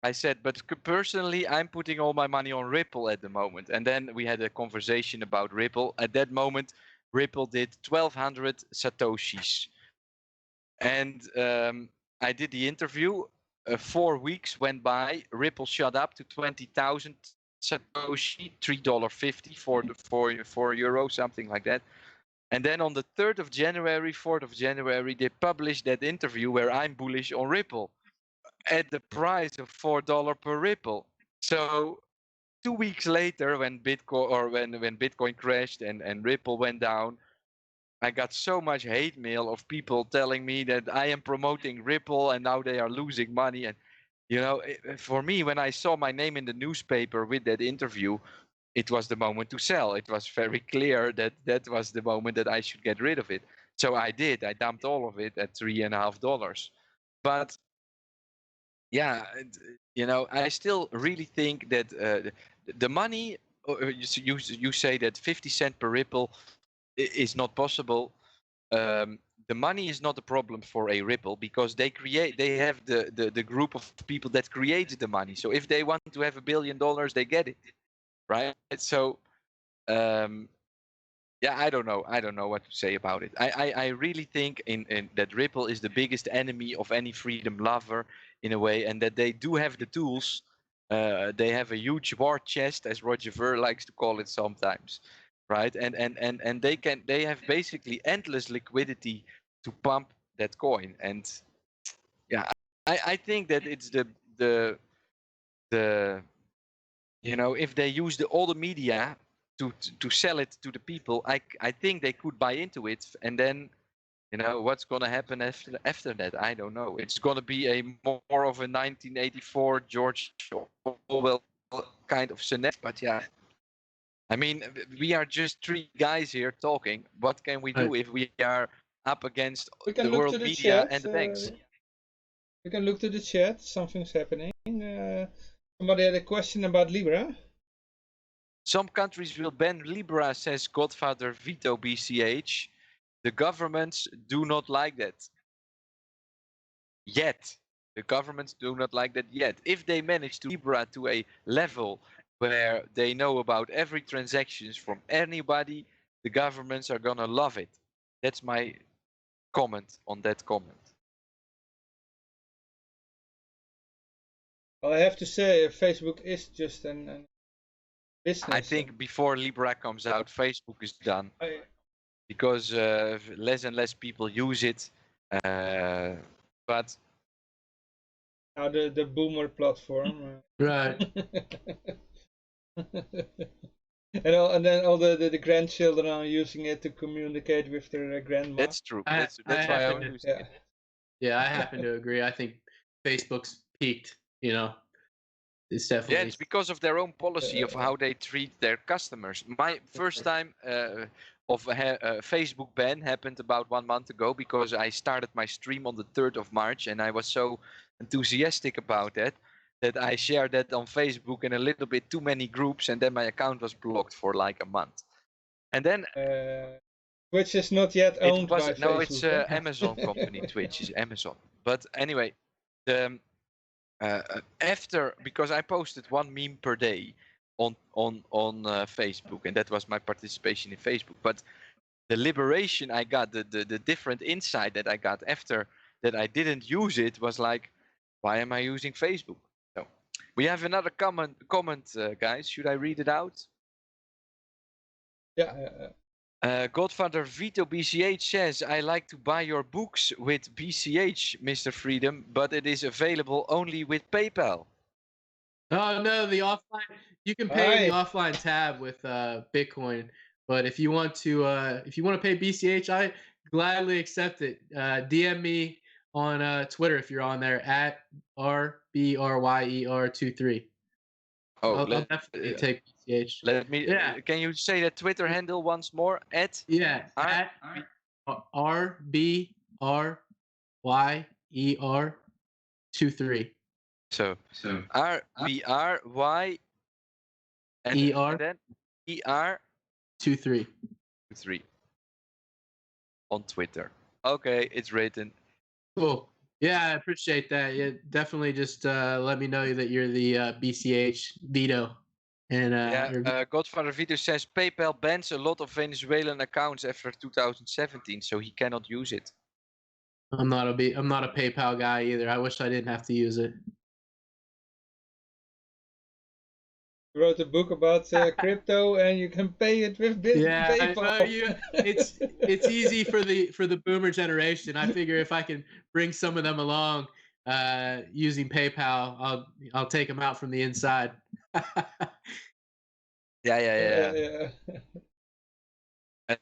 I said, but personally, I'm putting all my money on Ripple at the moment. And then we had a conversation about Ripple. At that moment, Ripple did 1,200 Satoshis. And I did the interview. 4 weeks went by. Ripple shot up to 20,000 Satoshi, $3.50 for euro, something like that. And then on the 3rd of January, 4th of January, they published that interview where I'm bullish on Ripple at the price of $4 per Ripple. So 2 weeks later, when Bitcoin or when Bitcoin crashed and Ripple went down, I got so much hate mail of people telling me that I am promoting Ripple and now they are losing money. And for me, when I saw my name in the newspaper with that interview, it was the moment to sell. It was very clear that that was the moment that I should get rid of it. So I did. I dumped all of it at $3.50. But yeah, I still really think that the money. You say that 50 cent per Ripple is not possible. The money is not a problem for a Ripple because they have the group of people that creates the money. So if they want to have $1 billion, they get it, right? So I don't know what to say about it. I really think in that Ripple is the biggest enemy of any freedom lover in a way, and that they do have the tools. They have a huge war chest, as Roger Ver likes to call it sometimes, right? And they have basically endless liquidity to pump that coin. And yeah, I think that it's the if they use all the media to sell it to the people, I think they could buy into it, and then what's gonna happen after that, I don't know. It's gonna be a more of a 1984 George Orwell kind of scenario. But yeah, I mean, we are just three guys here talking. What can we do if we are up against We can the look world to the media chat. and the banks? We can look to the chat. Something's happening. Somebody had a question about Libra. Some countries will ban Libra, says Godfather Vito BCH. The governments do not like that. Yet. The governments do not like that yet. If they manage to Libra to a level where they know about every transactions from anybody, the governments are gonna love it. That's my comment on that comment. Well, I have to say, Facebook is just an business. I think before Libra comes out, Facebook is done because less and less people use it. But now the boomer platform. Right. And then all the grandchildren are using it to communicate with their grandma. that's true. That's why I'm using it. Yeah, I happen to agree. I think Facebook's peaked. It's definitely. Yeah, it's because of their own policy of how they treat their customers. My first time of a Facebook ban happened about 1 month ago because I started my stream on the 3rd of March and I was so enthusiastic about that I shared that on Facebook in a little bit too many groups, and then my account was blocked for like a month. And then Twitch is not yet owned by Facebook. No, it's Amazon company. Twitch is Amazon. But anyway, the after, because I posted one meme per day on Facebook, and that was my participation in Facebook. But the liberation I got, the different insight that I got after that I didn't use it was like, why am I using Facebook? So we have another comment, guys. Should I read it out? Yeah. Godfather Vito BCH says, I like to buy your books with BCH, Mr. Freedom, but it is available only with PayPal. Oh no, the offline. You can pay in the offline tab with Bitcoin, but if you want to pay BCH, I gladly accept it. DM me on Twitter if you're on there at RBRYER23. Oh, I'll definitely take BCH. Let me. Yeah. Can you say that Twitter handle once more? At at RBRYER23. So RBRY and then ER 23 on Twitter. Okay, it's written. Cool. Yeah, I appreciate that. Yeah, definitely just let me know that you're the BCH Vito. And Godfather Vito says PayPal bans a lot of Venezuelan accounts after 2017, so he cannot use it. I'm not a PayPal guy either. I wish I didn't have to use it. wrote a book about crypto, and you can pay it with PayPal. It's easy for the boomer generation. I figure if I can bring some of them along using PayPal, I'll take them out from the inside. Yeah.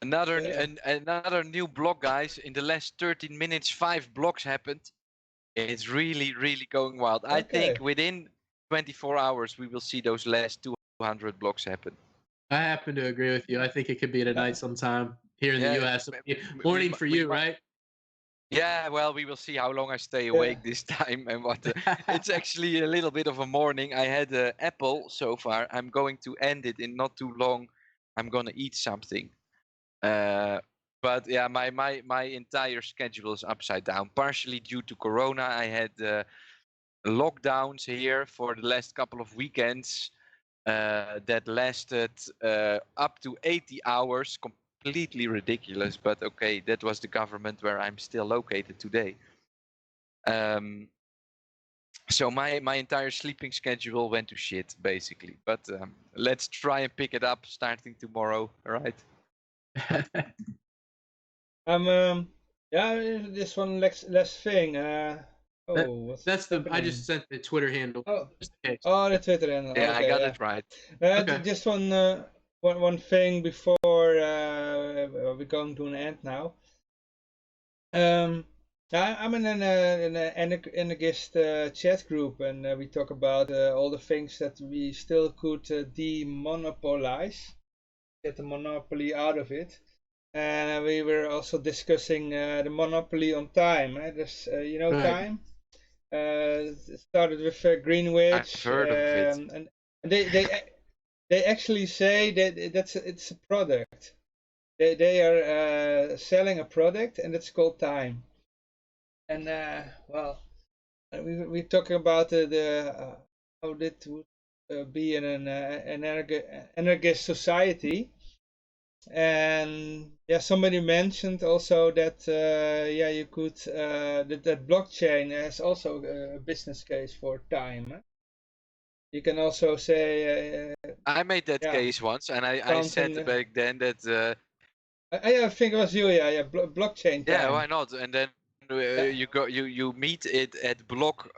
Another new block, guys. In the last 13 minutes, 5 blocks happened. It's really, really going wild. I think within 24 hours, we will see those last 200 blocks happen. I happen to agree with you. I think it could be tonight sometime here in the US. Morning for you, right? Yeah, well, we will see how long I stay awake this time and what. It's actually a little bit of a morning. I had an apple so far. I'm going to end it in not too long. I'm gonna eat something. But yeah, my entire schedule is upside down. Partially due to Corona. I had lockdowns here for the last couple of weekends that lasted up to 80 hours. Completely ridiculous, but okay, that was the government where I'm still located today. So my entire sleeping schedule went to shit, basically. But let's try and pick it up starting tomorrow, all right? This one last thing. I just sent the Twitter handle. The Twitter handle. Yeah, I got it right. Just one thing before we're going to an end now. I'm in an anarchist chat group, and we talk about all the things that we still could demonopolize, get the monopoly out of it. And we were also discussing the monopoly on time. There's, time. It started with Greenwich. I've heard of it. And they actually say that it's a product. They are selling a product, and it's called time. And we're talking about how that would be in an anarchist society. And somebody mentioned also that you could that blockchain has also a business case for time. You can also say I made that case once, and I said back then that I think it was you, blockchain time. Yeah, why not? And then you meet it at block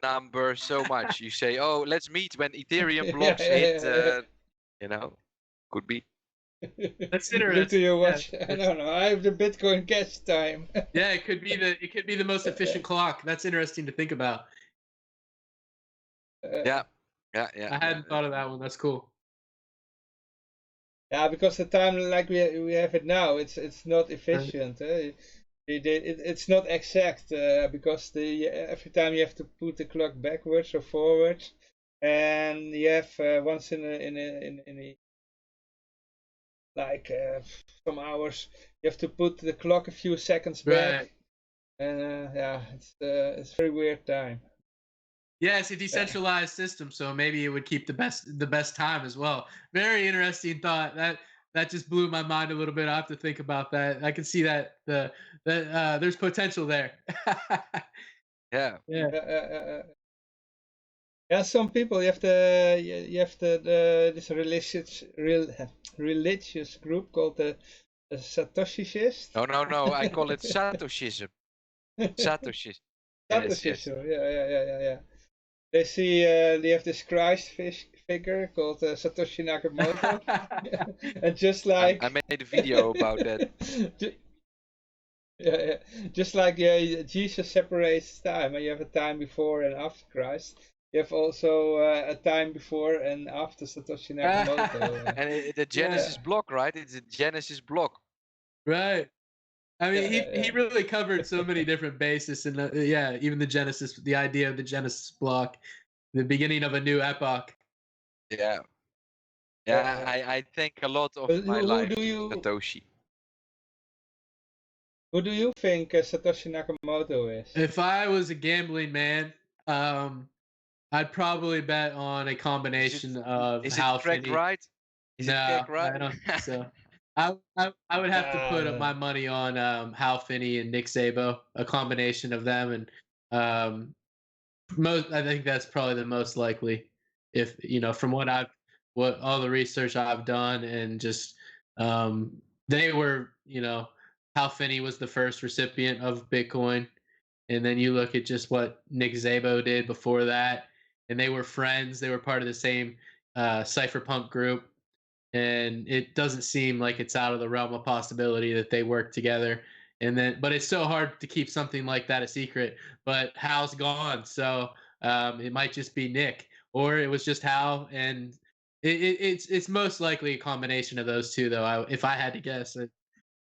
number so much. You say, oh, let's meet when Ethereum blocks hit. Could be. That's interesting. To your watch. I don't know. I have the Bitcoin Cash time. Yeah, it could be the most efficient clock. That's interesting to think about. Yeah. I hadn't thought of that one. That's cool. Yeah, because the time like we have it now, it's not efficient. It's not exact because every time you have to put the clock backwards or forwards, and you have once in a like some hours you have to put the clock a few seconds back, and it's a very weird time. Yeah, it's a decentralized system, so maybe it would keep the best time as well. Very interesting thought. That just blew my mind a little bit. I have to think about that. I can see that there's potential there. Yeah. Some people you have this religious group called the Satoshist. No, I call it Satoshism. Satoshism. Satoshism. Yeah. They see they have this Christ figure called Satoshi Nakamoto, and just like I made a video about that. Just like Jesus separates time, and you have a time before and after Christ. You have also a time before and after Satoshi Nakamoto. And the Genesis block, right? It's a Genesis block. Right. I mean, he really covered so many different bases, and even the Genesis, the idea of the Genesis block, the beginning of a new epoch. Yeah. I think a lot of my life to Satoshi. Who do you think Satoshi Nakamoto is? If I was a gambling man, I'd probably bet on a combination of Hal Finney. Right? No, I don't think so. I would have to put up my money on Hal Finney and Nick Szabo, a combination of them, and I think that's probably the most likely. If from what I've what all the research I've done, and just they were, Hal Finney was the first recipient of Bitcoin, and then you look at just what Nick Szabo did before that, and they were friends. They were part of the same cypherpunk group, and it doesn't seem like it's out of the realm of possibility that they work together. And then, but it's so hard to keep something like that a secret. But Hal's gone, so it might just be Nick, or it was just Hal, and it's most likely a combination of those two. Though, if I had to guess,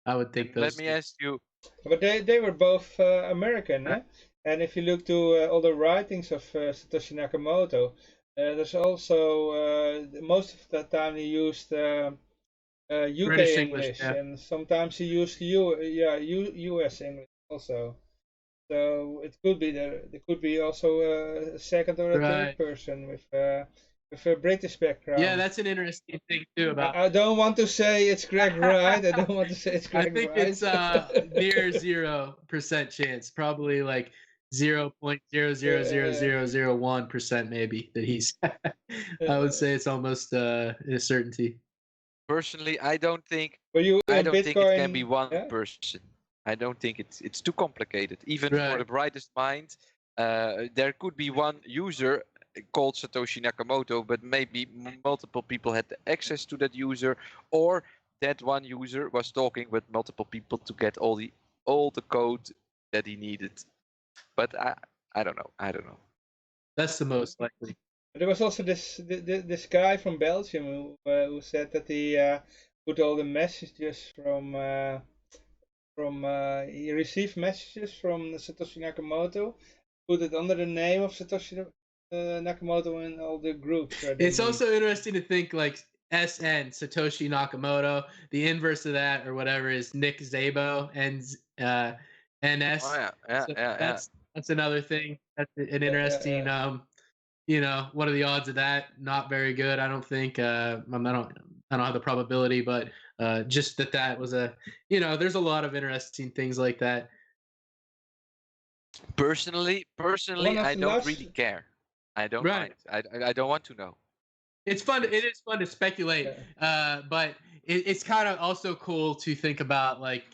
I would think Let those me two. ask you. But they were both American, eh? And if you look to all the writings of Satoshi Nakamoto, there's also most of the time he used UK British English, yeah. and sometimes he used US English also. So it could be there could be also a second or a third person with a British background. Yeah, that's an interesting thing too. About I don't want to say it's Greg Wright. I don't want to say it's Greg I think Wright. it's near 0% chance, probably like 0.0000001% maybe that he's. I would say it's almost a certainty. Personally, I don't think Bitcoin, think it can be one yeah? person. I don't think it's too complicated. Even for Right. the brightest mind, there could be one user called Satoshi Nakamoto, but maybe multiple people had access to that user, or that one user was talking with multiple people to get all the code that he needed. But I don't know. I don't know. That's the most likely. There was also this guy from Belgium who said that he put all the messages from he received messages from Satoshi Nakamoto, put it under the name of Satoshi Nakamoto in all the groups. It's also interesting to think like SN, Satoshi Nakamoto, the inverse of that or whatever is Nick Szabo, and NS. Oh, yeah. That's another thing. That's an interesting what are the odds of that? Not very good, I don't think. I don't have the probability, but just that was there's a lot of interesting things like that. Personally, I don't really care. I don't mind. I don't want to know. It's fun. It is fun to speculate, but it's kind of also cool to think about. Like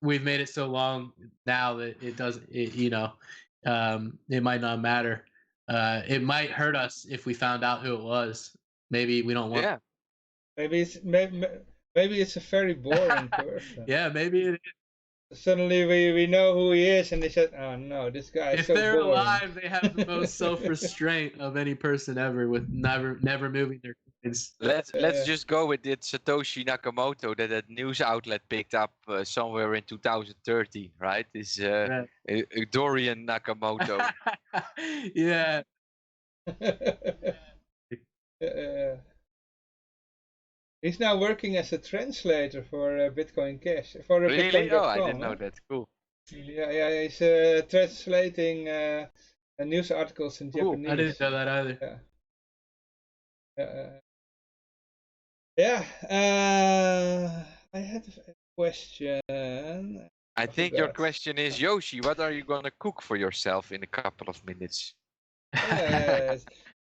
we've made it so long now that it doesn't. It might not matter. It might hurt us if we found out who it was. Maybe we don't want. Yeah. Maybe it's a very boring person. Yeah, maybe it is. Suddenly we know who he is, and they said, "Oh no, this guy is so boring." If they're alive, they have the most self-restraint of any person ever, with never moving their kids. Let's just go with it. Satoshi Nakamoto that news outlet picked up somewhere in 2030, right? Is Dorian Nakamoto. Yeah. He's now working as a translator for Bitcoin Cash. For really? Bitcoin.com, I didn't know that. Cool. Yeah, he's translating news articles in Japanese. I didn't know that either. I had a question. I think your question is, Yoshi, what are you gonna cook for yourself in a couple of minutes? Yes.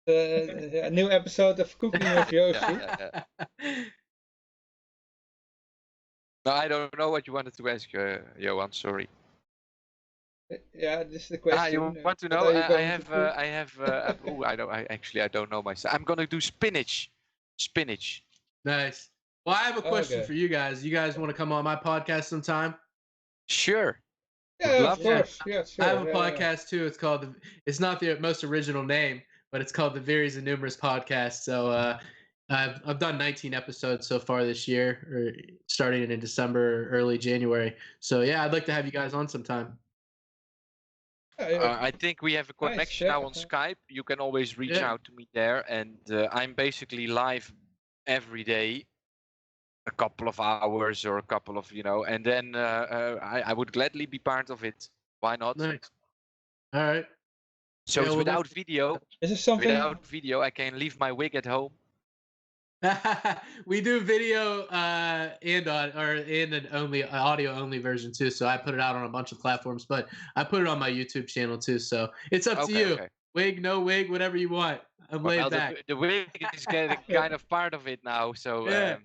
A new episode of Cooking with Yoshi. Yeah. No, I don't know what you wanted to ask, Johan. Sorry. Yeah, this is the question. You want to know? I have. I don't know myself. I'm gonna do spinach. Nice. Well, I have a question for you guys. You guys want to come on my podcast sometime? Sure. Yeah, of course. Yeah, sure. I have a podcast too. It's called. It's not the most original name, but it's called the Varies and Numerous Podcast. So I've done 19 episodes so far this year, or starting in December, early January. So yeah, I'd like to have you guys on sometime. I think we have a connection now on Skype. You can always reach out to me there, and I'm basically live every day, a couple of hours or a couple of and then I would gladly be part of it. Why not? Nice. All right. So it's without video. Is this something? Without video, I can leave my wig at home. We do video and an audio only version too. So I put it out on a bunch of platforms, but I put it on my YouTube channel too. So it's up to you. Okay. Wig, no wig, whatever you want. I'm laid Well, back. the wig is getting kind of part of it now. So Yeah.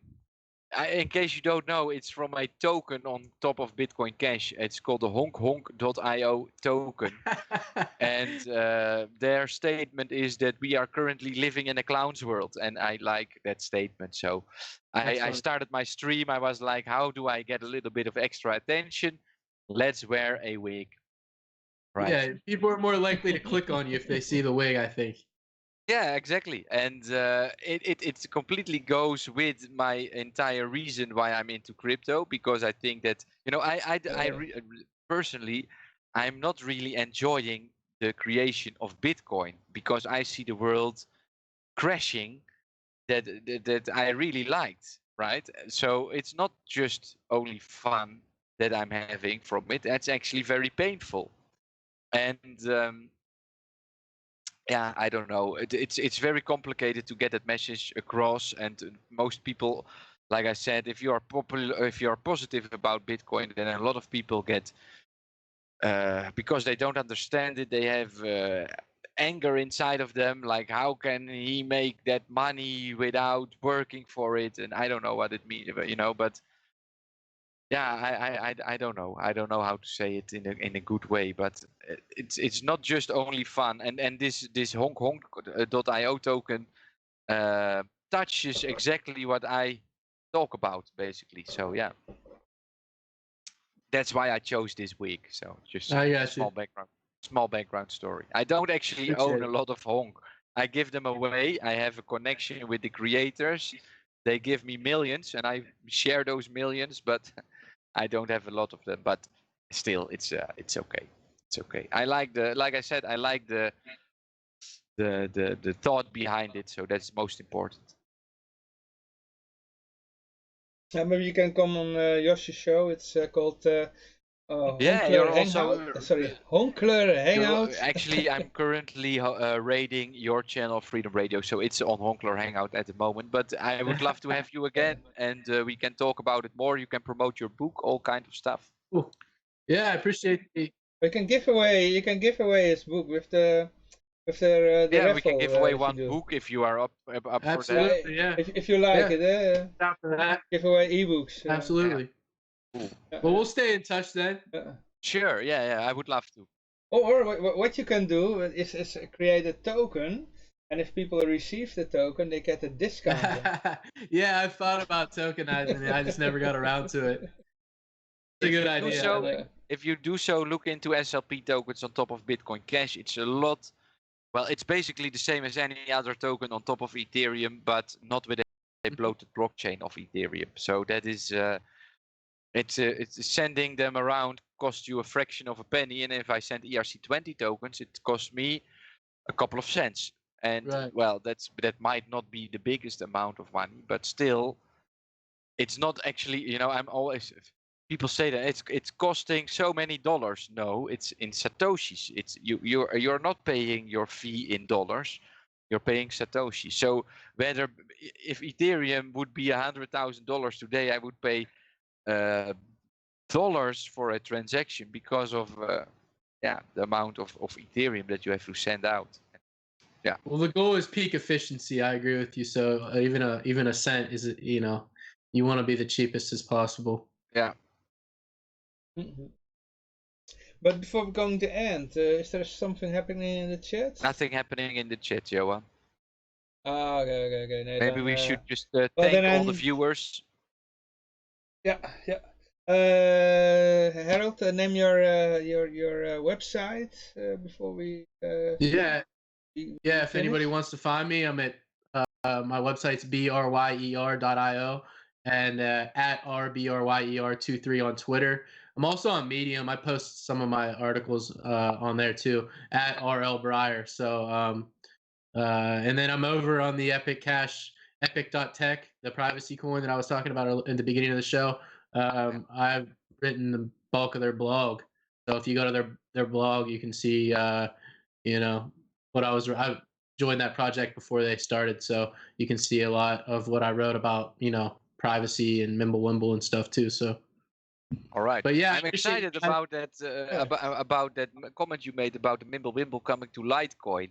in case you don't know, it's from a token on top of Bitcoin Cash. It's called the honkhonk.io token. And their statement is that we are currently living in a clown's world. And I like that statement. So I started my stream. I was like, how do I get a little bit of extra attention? Let's wear a wig. Right. Yeah, people are more likely to click on you if they see the wig, I think. Yeah, exactly. And it completely goes with my entire reason why I'm into crypto, because I think that, personally, I'm not really enjoying the creation of Bitcoin, because I see the world crashing that I really liked, right? So it's not just only fun that I'm having from it. That's actually very painful. And yeah, I don't know. It's very complicated to get that message across, and most people, like I said, if you are popular, if you are positive about Bitcoin, then a lot of people get because they don't understand it. They have anger inside of them, like how can he make that money without working for it? And I don't know what it means, but yeah, I don't know. I don't know how to say it in a good way, but it's not just only fun. And this honk.io token touches exactly what I talk about, basically. So yeah, that's why I chose this week. So just I a got small background story. I don't actually Appreciate own a it. lot of honk. I give them away. I have a connection with the creators. They give me millions, and I share those millions, but I don't have a lot of them. But still, it's okay. It's okay. Like I said, I like the thought behind it. So that's most important. Maybe you can come on Josh's show. It's called Yeah, Honkler you're Hangout. also Sorry, Honkler Hangout. actually, I'm currently raiding your channel, Freedom Radio, so it's on Honkler Hangout at the moment. But I would love to have you again, and we can talk about it more. You can promote your book, all kind of stuff. Cool. Yeah, I appreciate the. You can give away his book with the the Yeah, raffle. we can give away that one you do. book if you are up for that. Absolutely, yeah. If you like Yeah. it, Stop for that. give away ebooks. Absolutely. Well, we'll stay in touch then. Sure, yeah, I would love to. Or what you can do is create a token, and if people receive the token, they get a discount. Yeah, I've thought about tokenizing it. I just never got around to it. It's a good idea. If you do so, look into SLP tokens on top of Bitcoin Cash. It's a lot. Well, it's basically the same as any other token on top of Ethereum, but not with a bloated blockchain of Ethereum. So that is, it's sending them around costs you a fraction of a penny, and if I send ERC20 tokens, it costs me a couple of cents. And well, that might not be the biggest amount of money, but still, it's not actually. I'm always. People say that it's costing so many dollars. No, it's in satoshis. It's you're not paying your fee in dollars. You're paying satoshi. So if Ethereum would be $100,000 today, I would pay dollars for a transaction because of the amount of Ethereum that you have to send out. Yeah. Well, the goal is peak efficiency. I agree with you. So even a cent is you want to be the cheapest as possible. Yeah. But before we're going to end, is there something happening in the chat? Nothing happening in the chat, Johan. Okay. No, maybe we should just thank all the viewers. Yeah. Harold, name your website before we. Yeah. If anybody wants to find me, I'm at my website's bryer.io and at rbryer23 on Twitter. I'm also on Medium. I post some of my articles on there too at rlbryer. So and then I'm over on the Epic Cash, epic.tech, the privacy coin that I was talking about in the beginning of the show. I've written the bulk of their blog. So if you go to their blog, you can see, what I joined that project before they started. So you can see a lot of what I wrote about, privacy and Mimblewimble and stuff too. So. All right. But yeah, I'm excited about that about that comment you made about the Mimblewimble coming to Litecoin.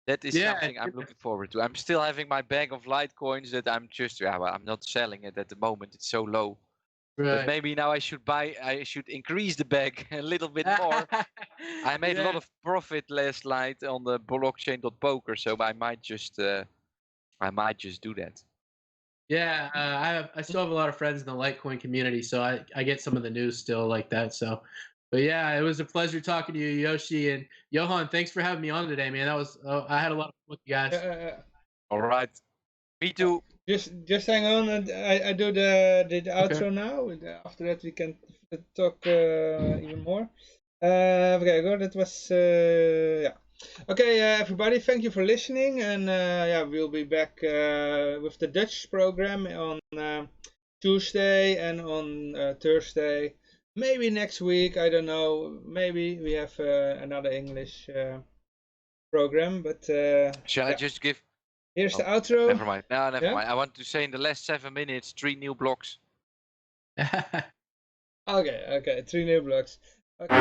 That is Yeah, something I'm looking forward to. I'm still having my bag of Litecoins that I'm just, well, I'm not selling it at the moment. It's so low. But right. maybe now I should increase the bag a little bit more. I made a lot of profit last night on the blockchain.poker, so I might just do that. Yeah, I still have a lot of friends in the Litecoin community, so I get some of the news still like that. So, but yeah, it was a pleasure talking to you, Yoshi and Johan. Thanks for having me on today, man. That was I had a lot of fun with you guys. All right. Me too. Just hang on, and I do the outro now. After that, we can talk even more. Okay, good. That was yeah. Okay, everybody, thank you for listening, and yeah, we'll be back with the Dutch program on Tuesday and on Thursday. Maybe next week, I don't know. Maybe we have another English program, but Shall I yeah. just give? Here's the outro. Never mind. No, never Yeah? mind. I want to say in the last 7 minutes, 3 new blocks. Okay, 3 new blocks. Okay.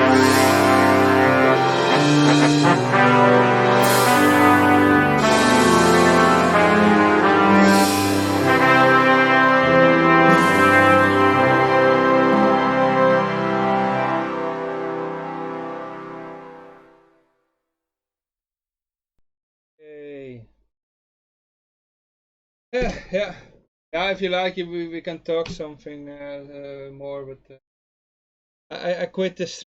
Yeah. If you like, we can talk something more, but I quit this